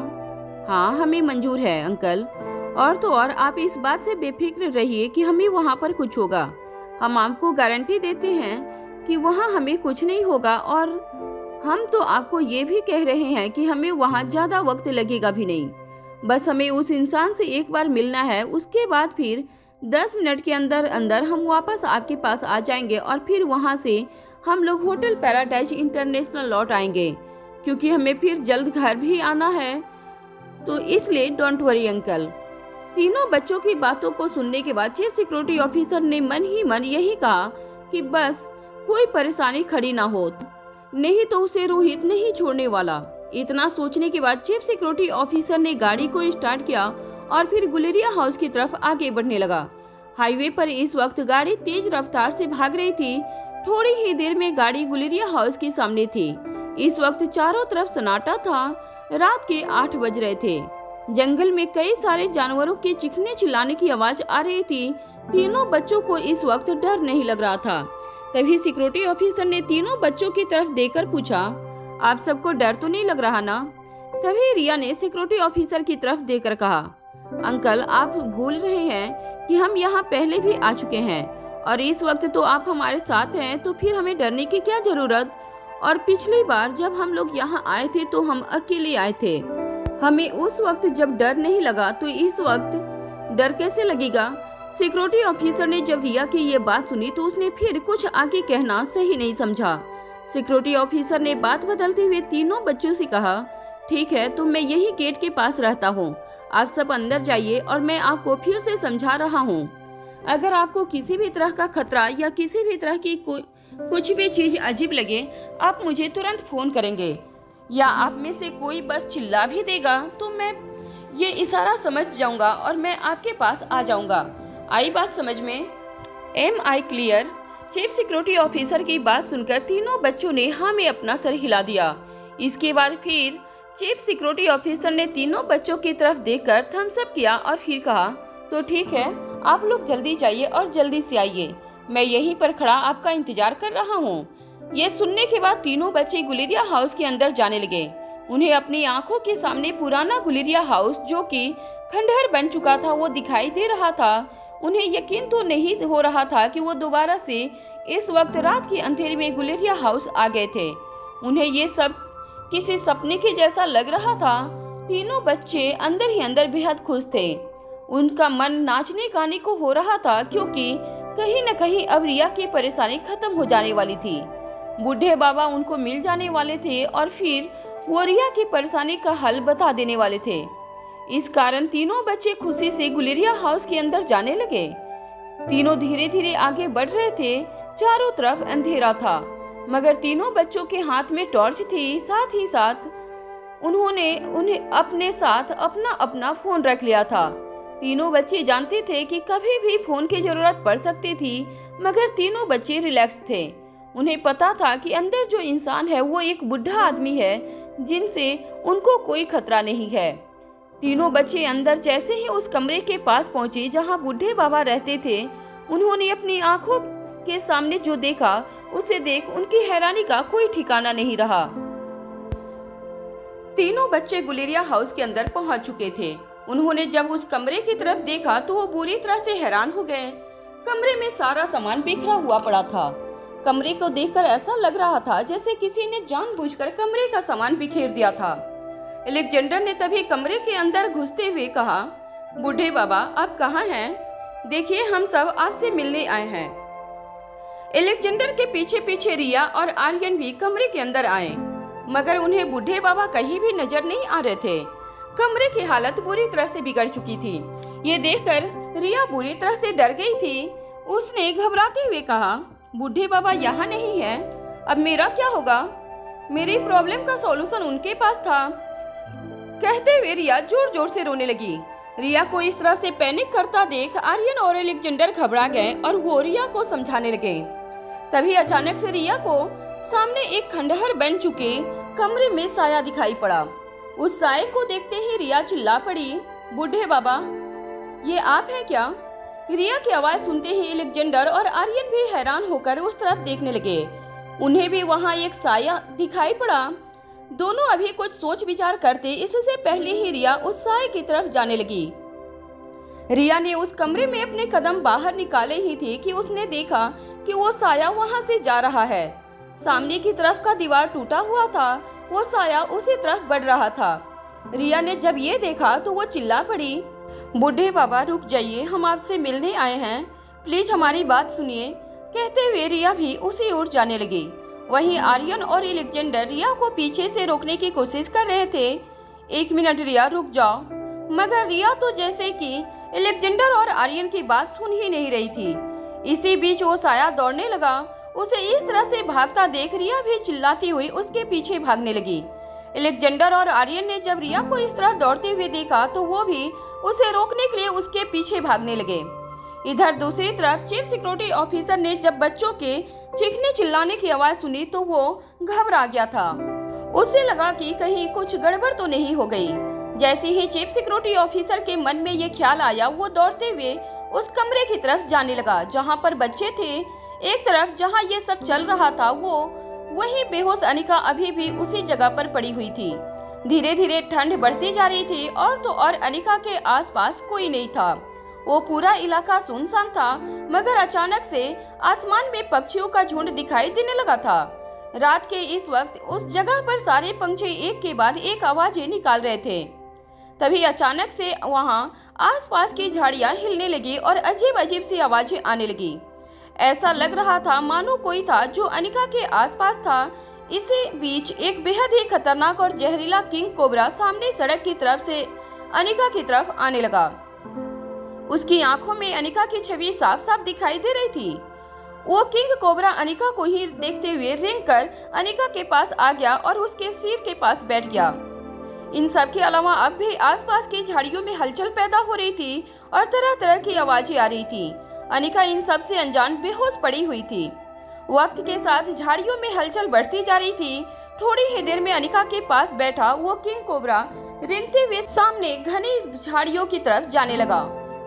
Speaker 2: हाँ हमें मंजूर है अंकल। और तो और आप इस बात से बेफिक्र रहिए कि हमें वहाँ पर कुछ होगा। हम आपको गारंटी देते हैं कि वहाँ हमें कुछ नहीं होगा, और हम तो आपको ये भी कह रहे हैं कि हमें वहाँ ज्यादा वक्त लगेगा भी नहीं। बस हमें उस इंसान से एक बार मिलना है, उसके बाद फिर 10 मिनट के अंदर अंदर हम वापस आपके पास आ जाएंगे और फिर वहाँ से हम लोग होटल पैराडाइज इंटरनेशनल लौट आएंगे, क्योंकि हमें फिर जल्द घर भी आना है। तो इसलिए डोंट वरी अंकल। तीनों बच्चों की बातों को सुनने के बाद चीफ सिक्योरिटी ऑफिसर ने मन ही मन यही कहा कि बस कोई परेशानी खड़ी ना हो, नहीं तो उसे रोहित नहीं छोड़ने वाला। इतना सोचने के बाद चीफ सिक्योरिटी ऑफिसर ने गाड़ी को स्टार्ट किया और फिर गुलेरिया हाउस की तरफ आगे बढ़ने लगा। हाईवे पर इस वक्त गाड़ी तेज रफ्तार से भाग रही थी। थोड़ी ही देर में गाड़ी गुलेरिया हाउस के सामने थी। इस वक्त चारों तरफ सन्नाटा था। रात के 8 बज रहे थे। जंगल में कई सारे जानवरों के चीखने चिल्लाने की आवाज आ रही थी। तीनों बच्चों को इस वक्त डर नहीं लग रहा था। तभी सिक्योरिटी ऑफिसर ने तीनों बच्चों की तरफ देखकर पूछा, आप सबको डर तो नहीं लग रहा ना? तभी रिया ने सिक्योरिटी ऑफिसर की तरफ देखकर कहा, अंकल आप भूल रहे हैं कि हम यहाँ पहले भी आ चुके हैं और इस वक्त तो आप हमारे साथ हैं, तो फिर हमें डरने की क्या जरूरत? और पिछली बार जब हम लोग यहाँ आए थे तो हम अकेले आए थे। हमें उस वक्त जब डर नहीं लगा तो इस वक्त डर कैसे लगेगा? सिक्योरिटी ऑफिसर ने जब रिया की ये बात सुनी तो उसने फिर कुछ आगे कहना सही नहीं समझा। सिक्योरिटी ऑफिसर ने बात बदलते हुए तीनों बच्चों से कहा, ठीक है तो मैं यही गेट के पास रहता हूँ, आप सब अंदर जाइए और मैं आपको फिर से समझा रहा हूँ, अगर आपको किसी भी तरह का खतरा या किसी भी तरह की कुछ भी चीज अजीब लगे आप मुझे तुरंत फोन करेंगे, या आप में से कोई बस चिल्ला भी देगा तो मैं ये इशारा समझ जाऊंगा और मैं आपके पास आ जाऊंगा। आई बात समझ में? Am I clear? Chief security officer की बात सुनकर तीनों बच्चों ने हाँ में अपना सर हिला दिया। इसके बाद फिर चीफ सिक्योरिटी ऑफिसर ने तीनों बच्चों की तरफ देखकर थम्स अप किया और फिर कहा, तो ठीक है आप लोग जल्दी जाइए और जल्दी से आइए, मैं यहीं पर खड़ा आपका इंतजार कर रहा हूँ। ये सुनने के बाद तीनों बच्चे गुलेरिया हाउस के अंदर जाने लगे। उन्हें अपनी आंखों के सामने पुराना गुलेरिया हाउस जो कि खंडहर बन चुका था वो दिखाई दे रहा था। उन्हें यकीन तो नहीं हो रहा था कि वो दोबारा से इस वक्त रात के अंधेरे में गुलेरिया हाउस आ गए थे। उन्हें ये सब किसी सपने के जैसा लग रहा था। तीनों बच्चे अंदर ही अंदर बेहद खुश थे। उनका मन नाचने गाने को हो रहा था, क्योंकि कहीं न कहीं अब रिया की परेशानी खत्म हो जाने वाली थी। बूढ़े बाबा उनको मिल जाने वाले थे और फिर वो रिया की परेशानी का हल बता देने वाले थे। इस कारण तीनों बच्चे खुशी से गुलेरिया हाउस के अंदर जाने लगे। तीनों धीरे धीरे आगे बढ़ रहे थे। चारों तरफ अंधेरा था, मगर तीनों बच्चों के हाथ में टॉर्च थी। साथ ही साथ उन्हें अपने साथ अपना अपना फोन रख लिया था। तीनों बच्चे जानते थे कि कभी भी फोन की जरूरत पड़ सकती थी, मगर तीनों बच्चे रिलैक्स थे। उन्हें पता था कि अंदर जो इंसान है वो एक बुढ़ा आदमी है जिनसे उनको कोई खतरा नहीं है। तीनों बच्चे अंदर जैसे ही उस कमरे के पास पहुंचे जहां बूढ़े बाबा रहते थे, उन्होंने अपनी आंखों के सामने जो देखा उसे देख उनकी हैरानी का कोई ठिकाना नहीं रहा। तीनों बच्चे गुलेरिया हाउस के अंदर पहुंच चुके थे। उन्होंने जब उस कमरे की तरफ देखा तो वो बुरी तरह से हैरान हो गए। कमरे में सारा सामान बिखरा हुआ पड़ा था। कमरे को देखकर ऐसा लग रहा था जैसे किसी ने जानबूझकर कमरे का सामान बिखेर दिया था। अलेक्जेंडर ने तभी कमरे के अंदर घुसते हुए कहा, बूढ़े बाबा आप कहाँ हैं? देखिए हम सब आपसे मिलने आए हैं। अलेक्जेंडर के पीछे पीछे रिया और आर्यन भी कमरे के अंदर आए, मगर उन्हें बूढ़े बाबा कहीं भी नजर नहीं आ रहे थे। कमरे की हालत बुरी तरह से बिगड़ चुकी थी। ये देखकर रिया बुरी तरह से डर गई थी। उसने घबराते हुए कहा, बूढ़े बाबा यहाँ नहीं है, अब मेरा क्या होगा? मेरी प्रॉब्लम का सॉल्यूशन उनके पास था। कहते हुए रिया जोर जोर से रोने लगी। रिया को इस तरह से पैनिक करता देख आर्यन और अलेक्जेंडर घबरा गए और वो रिया को समझाने लगे। तभी अचानक से रिया को सामने एक खंडहर बन चुके कमरे में साया दिखाई पड़ा। उस साये को देखते ही रिया चिल्ला पड़ी, बूढ़े बाबा, ये आप हैं क्या? रिया की आवाज सुनते ही अलेक्जेंडर और आर्यन भी हैरान होकर उस तरफ देखने लगे। उन्हें भी वहां एक साया दिखाई पड़ा। दोनों अभी कुछ सोच विचार करते इससे पहले ही रिया उस साये की तरफ जाने लगी। रिया ने उस कमरे में अपने कदम बाहर निकाले ही थे कि उसने देखा कि वो साया वहां से जा रहा है। सामने की तरफ का दीवार टूटा हुआ था, वो साया उसी तरफ बढ़ रहा था। रिया ने जब ये देखा तो वो चिल्ला पड़ी, बूढ़े बाबा रुक जाइए, हम आपसे मिलने आए हैं, प्लीज हमारी बात सुनिए। कहते हुए रिया भी उसी ओर जाने लगी। वहीं आर्यन और अलेक्जेंडर रिया को पीछे से रोकने की कोशिश कर रहे थे। 1 मिनट रिया, रुक जाओ। मगर रिया तो जैसे कि अलेक्जेंडर और आर्यन की बात सुन ही नहीं रही थी। इसी बीच वो साया दौड़ने लगा। उसे इस तरह से भागता देख रिया भी चिल्लाती हुई उसके पीछे भागने लगी। अलेक्जेंडर और आर्यन ने जब रिया को इस तरह दौड़ते हुए देखा तो वो भी उसे रोकने के लिए उसके पीछे भागने लगे। इधर दूसरी तरफ चीफ सिक्योरिटी ऑफिसर ने जब बच्चों के चीखने चिल्लाने की आवाज सुनी तो वो घबरा गया था। उसे लगा कि कहीं कुछ गड़बड़ तो नहीं हो गई। जैसे ही चीफ सिक्योरिटी ऑफिसर के मन में ये ख्याल आया, वो दौड़ते हुए उस कमरे की तरफ जाने लगा जहां पर बच्चे थे। एक तरफ जहां ये सब चल रहा था, वो वहीं बेहोश अनिका अभी भी उसी जगह पर पड़ी हुई थी। धीरे धीरे ठंड बढ़ती जा रही थी और तो और अनिका के आसपास कोई नहीं था। वो पूरा इलाका सुनसान था। मगर अचानक से आसमान में पक्षियों का झुंड दिखाई देने लगा था। रात के इस वक्त उस जगह पर सारे पंछी एक के बाद एक आवाजें निकाल रहे थे। तभी अचानक से वहां आसपास की झाड़ियां हिलने लगी और अजीब अजीब सी आवाजें आने लगी। ऐसा लग रहा था मानो कोई था जो अनिका के आसपास था। इसी बीच एक बेहद ही खतरनाक और जहरीला किंग कोबरा सामने सड़क की तरफ से अनिका की तरफ आने लगा। उसकी आंखों में अनिका की छवि साफ साफ दिखाई दे रही थी। वो किंग कोबरा अनिका को ही देखते हुए रेंग कर अनिका के पास आ गया और उसके सिर के पास बैठ गया। इन सब के अलावा अब भी आसपास की झाड़ियों में हलचल पैदा हो रही थी और तरह तरह की आवाजें आ रही थी। अनिका इन सब से अनजान बेहोश पड़ी हुई थी। वक्त के साथ झाड़ियों में हलचल बढ़ती जा रही थी। थोड़ी ही देर में अनिका के पास बैठा वो किंग कोबरा रेंगते हुए सामने घनी झाड़ियों की तरफ जाने लगा।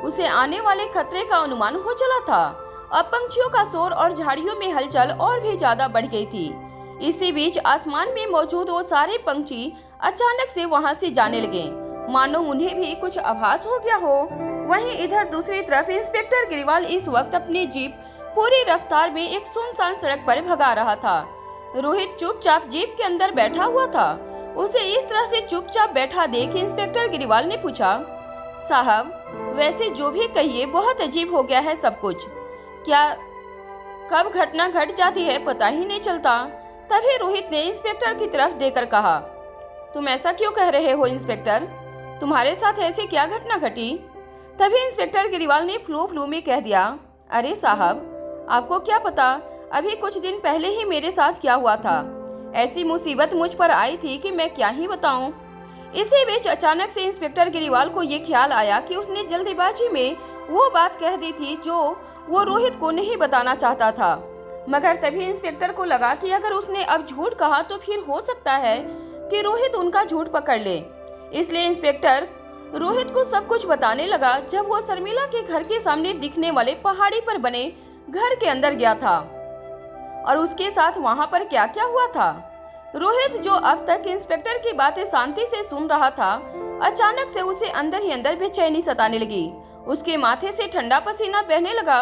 Speaker 2: उसे आने वाले खतरे का अनुमान हो चला था। अब पंछियों का शोर और झाड़ियों में हलचल और भी ज्यादा बढ़ गई थी। इसी बीच आसमान में मौजूद वो सारे पंछी अचानक से वहां से जाने लगे, मानो उन्हें भी कुछ आभास हो गया हो। वहीं इधर दूसरी तरफ इंस्पेक्टर गिरिवाल इस वक्त अपनी जीप पूरी रफ्तार में एक सुनसान सड़क पर भगा रहा था। रोहित चुपचाप जीप के अंदर बैठा हुआ था। उसे इस तरह से चुपचाप बैठा देख इंस्पेक्टर गिरिवाल ने पूछा, साहब वैसे जो भी कहिए बहुत अजीब हो गया है सब कुछ। क्या कब घटना घट जाती है पता ही नहीं चलता। तभी रोहित ने इंस्पेक्टर की तरफ देखकर कहा, तुम ऐसा क्यों कह रहे हो इंस्पेक्टर? तुम्हारे साथ ऐसी क्या घटना घटी? तभी इंस्पेक्टर गिरिवाल ने फ्लू में कह दिया, अरे साहब आपको क्या पता, अभी कुछ दिन पहले ही मेरे साथ क्या हुआ था। ऐसी मुसीबत मुझ पर आई थी कि मैं क्या ही बताऊं। इसी बीच अचानक से इंस्पेक्टर गिरिवाल को ये ख्याल आया कि उसने जल्दीबाजी में वो बात कह दी थी जो वो रोहित को नहीं बताना चाहता था। मगर तभी इंस्पेक्टर को लगा कि अगर उसने अब झूठ कहा तो फिर हो सकता है कि रोहित उनका झूठ पकड़ ले। इसलिए इंस्पेक्टर रोहित को सब कुछ बताने लगा। जब वो शर्मिला के घर के सामने दिखने वाले पहाड़ी पर बने घर के अंदर गया था और उसके साथ वहां पर क्या क्या हुआ था। रोहित जो अब तक इंस्पेक्टर की बातें शांति से सुन रहा था, अचानक से उसे अंदर ही अंदर बेचैनी सताने लगी। उसके माथे से ठंडा पसीना बहने लगा।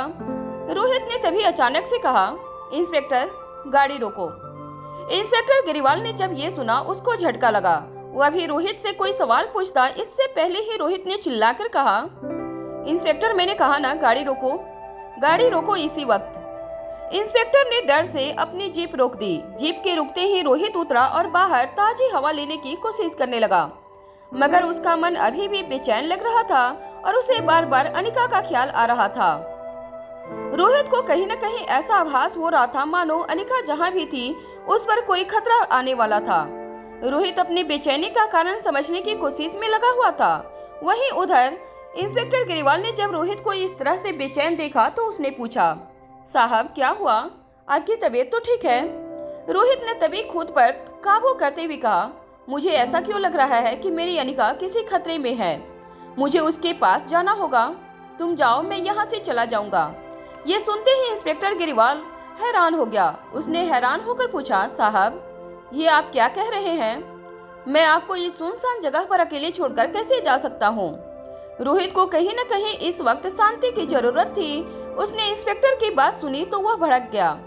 Speaker 2: रोहित ने तभी अचानक से कहा, इंस्पेक्टर गाड़ी रोको। इंस्पेक्टर गिरिवाल ने जब ये सुना उसको झटका लगा। वो अभी रोहित से कोई सवाल पूछता इससे पहले ही रोहित ने चिल्लाकर कहा, इंस्पेक्टर मैंने कहा ना गाड़ी रोको, गाड़ी रोको इसी वक्त। इंस्पेक्टर ने डर से अपनी जीप रोक दी। जीप के रुकते ही रोहित उतरा और बाहर ताजी हवा लेने की कोशिश करने लगा। मगर उसका मन अभी भी बेचैन लग रहा था और उसे बार बार अनिका का ख्याल आ रहा था। रोहित को कहीं न कहीं ऐसा आभास हो रहा था मानो अनिका जहां भी थी उस पर कोई खतरा आने वाला था। रोहित अपनी बेचैनी का कारण समझने की कोशिश में लगा हुआ था। वहीं उधर इंस्पेक्टर गिरिवाल ने जब रोहित को इस तरह से बेचैन देखा तो उसने पूछा, साहब क्या हुआ, आपकी तबीयत तो ठीक है? रोहित ने तभी खुद पर काबू करते हुए कहा, मुझे ऐसा क्यों लग रहा है कि मेरी अनिका किसी खतरे में है। मुझे उसके पास जाना होगा। तुम जाओ, मैं यहाँ से चला जाऊंगा। ये सुनते ही इंस्पेक्टर गिरिवाल हैरान हो गया। उसने हैरान होकर पूछा, साहब ये आप क्या कह रहे हैं? मैं आपको इस सुनसान जगह पर अकेले छोड़कर कैसे जा सकता हूँ? रोहित को कहीं न कहीं इस वक्त शांति की जरूरत थी। उसने इंस्पेक्टर की बात सुनी तो वह भड़क गया।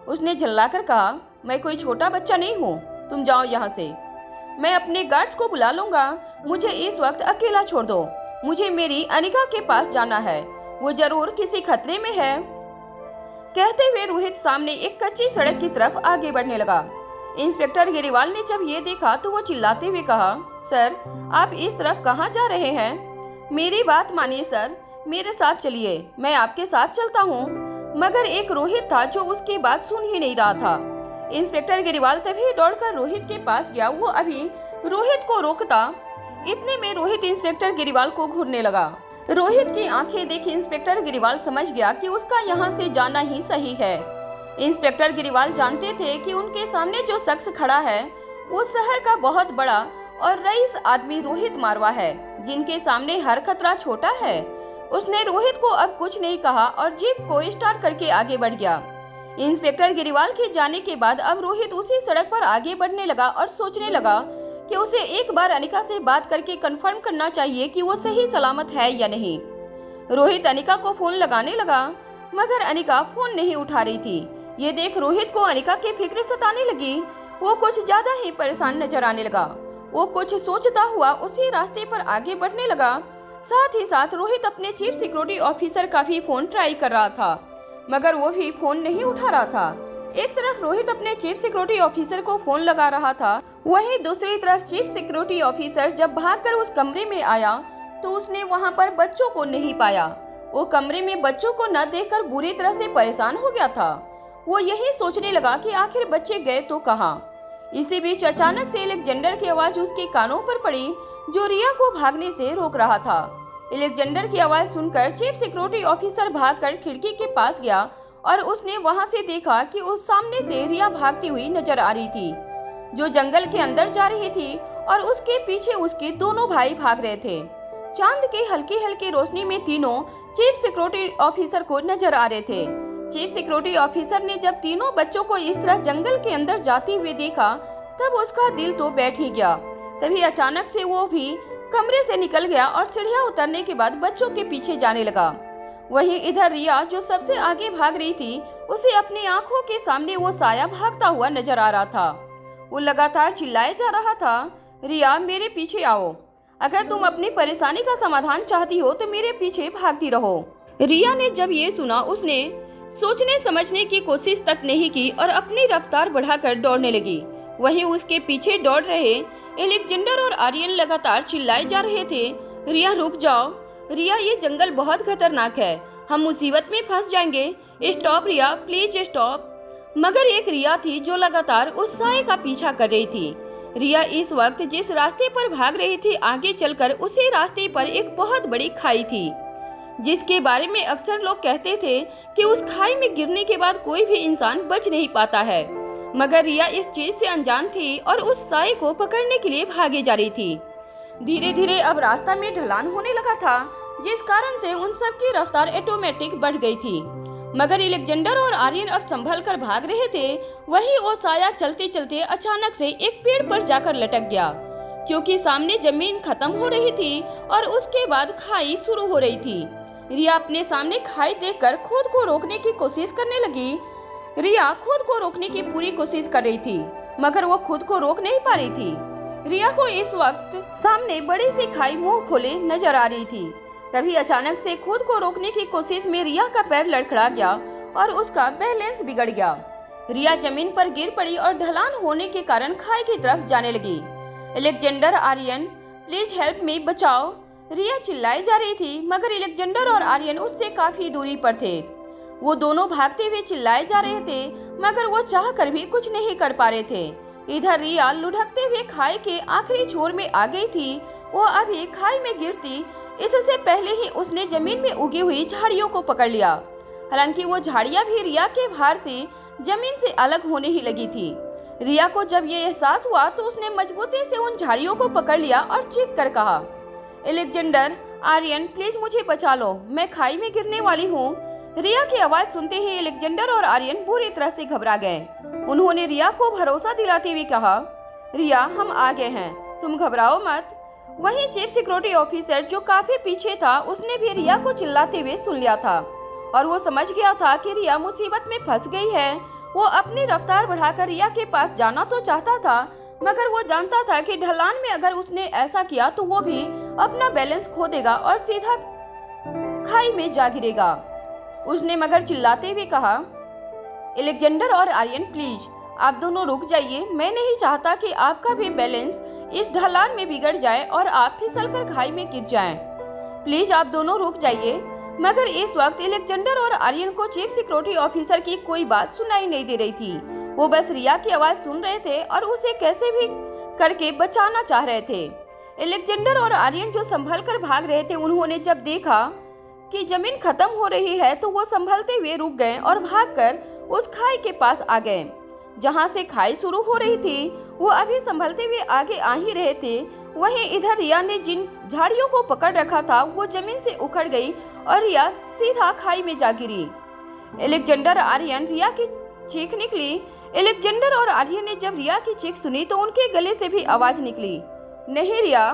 Speaker 2: उसने झल्लाकर कहा, मैं कोई छोटा बच्चा नहीं हूँ, तुम जाओ यहाँ से। मैं अपने गार्ड्स को बुला लूंगा। मुझे इस वक्त अकेला छोड़ दो। मुझे मेरी अनिका के पास जाना है, वो जरूर किसी खतरे में है। कहते हुए रोहित सामने एक कच्ची सड़क की तरफ आगे बढ़ने लगा। इंस्पेक्टर गिरिवाल ने जब ये देखा तो वो चिल्लाते हुए कहा, सर आप इस तरफ कहाँ जा रहे हैं? मेरी बात मानिए सर, मेरे साथ चलिए, मैं आपके साथ चलता हूँ। मगर एक रोहित था जो उसकी बात सुन ही नहीं रहा था। इंस्पेक्टर गिरिवाल तभी दौड़कर रोहित के पास गया। वो अभी रोहित को रोकता, इतने में रोहित इंस्पेक्टर गिरिवाल को घूरने लगा। रोहित की आंखें देख इंस्पेक्टर गिरिवाल समझ गया कि उसका यहाँ से जाना ही सही है। इंस्पेक्टर गिरिवाल जानते थे कि उनके सामने जो शख्स खड़ा है वो शहर का बहुत बड़ा और रईस आदमी रोहित मारवा है, जिनके सामने हर खतरा छोटा है। उसने रोहित को अब कुछ नहीं कहा और जीप को स्टार्ट करके आगे बढ़ गया। इंस्पेक्टर गिरिवाल के जाने के बाद अब रोहित उसी सड़क पर आगे बढ़ने लगा और सोचने लगा कि उसे एक बार अनिका से बात करके कंफर्म करना चाहिए कि वो सही सलामत है या नहीं। रोहित अनिका को फोन लगाने लगा, मगर अनिका फोन नहीं उठा रही थी। ये देख रोहित को अनिका की फिक्र सताने लगी। वो कुछ ज्यादा ही परेशान नजर आने लगा। वो कुछ सोचता हुआ उसी रास्ते पर आगे बढ़ने लगा। साथ ही साथ रोहित अपने चीफ सिक्योरिटी ऑफिसर का भी फोन ट्राई कर रहा था, मगर वो भी फोन नहीं उठा रहा था। एक तरफ रोहित अपने चीफ सिक्योरिटी ऑफिसर को फोन लगा रहा था, वहीं दूसरी तरफ चीफ सिक्योरिटी ऑफिसर जब भागकर उस कमरे में आया तो उसने वहां पर बच्चों को नहीं पाया। वो कमरे में बच्चों को न देखकर बुरी तरह से परेशान हो गया था। वो यही सोचने लगा कि आखिर बच्चे गए तो कहाँ। इसी बीच अचानक से एलेक्जेंडर की आवाज उसके कानों पर पड़ी, जो रिया को भागने से रोक रहा था। एलेक्जेंडर की आवाज सुनकर चीफ सिक्योरिटी ऑफिसर भागकर खिड़की के पास गया और उसने वहां से देखा कि उस सामने से रिया भागती हुई नजर आ रही थी, जो जंगल के अंदर जा रही थी, और उसके पीछे उसके दोनों भाई भाग रहे थे। चांद की हल्की हल्की रोशनी में तीनों चीफ सिक्योरिटी ऑफिसर को नजर आ रहे थे। चीफ सिक्योरिटी ऑफिसर ने जब तीनों बच्चों को इस तरह जंगल के अंदर जाते हुए देखा तब उसका दिल तो बैठ ही गया। तभी अचानक से वो भी कमरे से निकल गया और सीढ़ियां उतरने के बाद बच्चों के पीछे जाने लगा। वहीं इधर रिया जो सबसे आगे भाग रही थी, उसे अपनी आंखों के सामने वो साया भागता हुआ नजर आ रहा था। वो लगातार चिल्लाए जा रहा था, रिया मेरे पीछे आओ, अगर तुम अपनी परेशानी का समाधान चाहती हो तो मेरे पीछे भागती रहो। रिया ने जब ये सुना उसने सोचने समझने की कोशिश तक नहीं की और अपनी रफ्तार बढ़ाकर दौड़ने लगी। वहीं उसके पीछे दौड़ रहे एलेक्जेंडर और आर्यन लगातार चिल्लाए जा रहे थे, रिया रुक जाओ, रिया ये जंगल बहुत खतरनाक है, हम मुसीबत में फंस जाएंगे, स्टॉप रिया प्लीज स्टॉप। मगर एक रिया थी जो लगातार उस साए का पीछा कर रही थी। रिया इस वक्त जिस रास्ते पर भाग रही थी, आगे चलकर उसी रास्ते पर एक बहुत बड़ी खाई थी, जिसके बारे में अक्सर लोग कहते थे कि उस खाई में गिरने के बाद कोई भी इंसान बच नहीं पाता है। मगर रिया इस चीज से अनजान थी और उस साए को पकड़ने के लिए भागे जा रही थी। धीरे धीरे अब रास्ता में ढलान होने लगा था, जिस कारण से उन सब की रफ्तार ऑटोमेटिक बढ़ गई थी। मगर एलेक्जेंडर और आर्यन अब संभल कर भाग रहे थे। वहीं वो साया चलते चलते अचानक से एक पेड़ पर जाकर लटक गया, क्योंकि सामने जमीन खत्म हो रही थी और उसके बाद खाई शुरू हो रही थी। रिया अपने सामने खाई देखकर खुद को रोकने की कोशिश करने लगी। रिया खुद को रोकने की पूरी कोशिश कर रही थी, मगर वो खुद को रोक नहीं पा रही थी। रिया को इस वक्त सामने बड़ी सी खाई मुंह खोले नजर आ रही थी। तभी अचानक से खुद को रोकने की कोशिश में रिया का पैर लड़खड़ा गया और उसका बैलेंस बिगड़ गया। रिया जमीन पर गिर पड़ी और ढलान होने के कारण खाई की तरफ जाने लगी। Alexander Aryan please help me, बचाओ, रिया चिल्लाई जा रही थी। मगर एलेक्जेंडर और आर्यन उससे काफी दूरी पर थे। वो दोनों भागते हुए चिल्लाए जा रहे थे, मगर वो चाह कर भी कुछ नहीं कर पा रहे थे। इधर रिया लुढ़कते हुए खाई के आखिरी छोर में आ गई थी। वो अभी खाई में गिरती इससे पहले ही उसने जमीन में उगी हुई झाड़ियों को पकड़ लिया। हालांकि वो झाड़ियां भी रिया के भार से जमीन से अलग होने ही लगी थी। रिया को जब ये एहसास हुआ तो उसने मजबूती से उन झाड़ियों को पकड़ लिया और चीख कर कहा, एलेक्जेंडर, आर्यन, प्लीज मुझे बचा लो, मैं खाई में गिरने वाली हूँ। रिया की आवाज सुनते ही एलेक्जेंडर और आर्यन बुरी तरह से घबरा गए। उन्होंने रिया को भरोसा दिलाते हुए कहा, रिया, हम आ गए हैं, तुम घबराओ मत। वहीं चीफ सिक्योरिटी ऑफिसर जो काफी पीछे था, उसने भी रिया को चिल्लाते हुए सुन लिया था और वो समझ गया था कि रिया मुसीबत में फंस गई है। वो अपनी रफ्तार बढ़ाकर रिया के पास जाना तो चाहता था, मगर वो जानता था कि ढलान में अगर उसने ऐसा किया तो वो भी अपना बैलेंस खो देगा और सीधा खाई में जा गिरेगा। उसने मगर चिल्लाते हुए कहा, एलेक्जेंडर और आर्यन, प्लीज आप दोनों रुक जाइए, मैं नहीं चाहता कि आपका भी बैलेंस इस ढलान में बिगड़ जाए और आप फिसलकर खाई में गिर जाएं। प्लीज आप दोनों रुक जाइए। मगर इस वक्त एलेक्जेंडर और आर्यन को चीफ सिक्योरिटी ऑफिसर की कोई बात सुनाई नहीं दे रही थी। वो बस रिया की आवाज सुन रहे थे और उसे कैसे भी करके बचाना चाह रहे थे। एलेक्जेंडर और आर्यन जो संभल कर भाग रहे थे, उन्होंने जब देखा कि जमीन खत्म हो रही है तो वो संभलते हुए रुक गए और भागकर उस खाई के पास आ गए। जहां से खाई शुरू हो रही थी वो अभी संभलते हुए आगे आ ही रहे थे। वहीं इधर रिया ने जिन झाड़ियों को पकड़ रखा था वो जमीन से उखड़ गई और रिया सीधा खाई में जा गिरी। एलेक्जेंडर, आर्यन, रिया की चीख निकली। एलेक्जेंडर और आर्यन ने जब रिया की चीख सुनी तो उनके गले से भी आवाज निकली, नहीं रिया,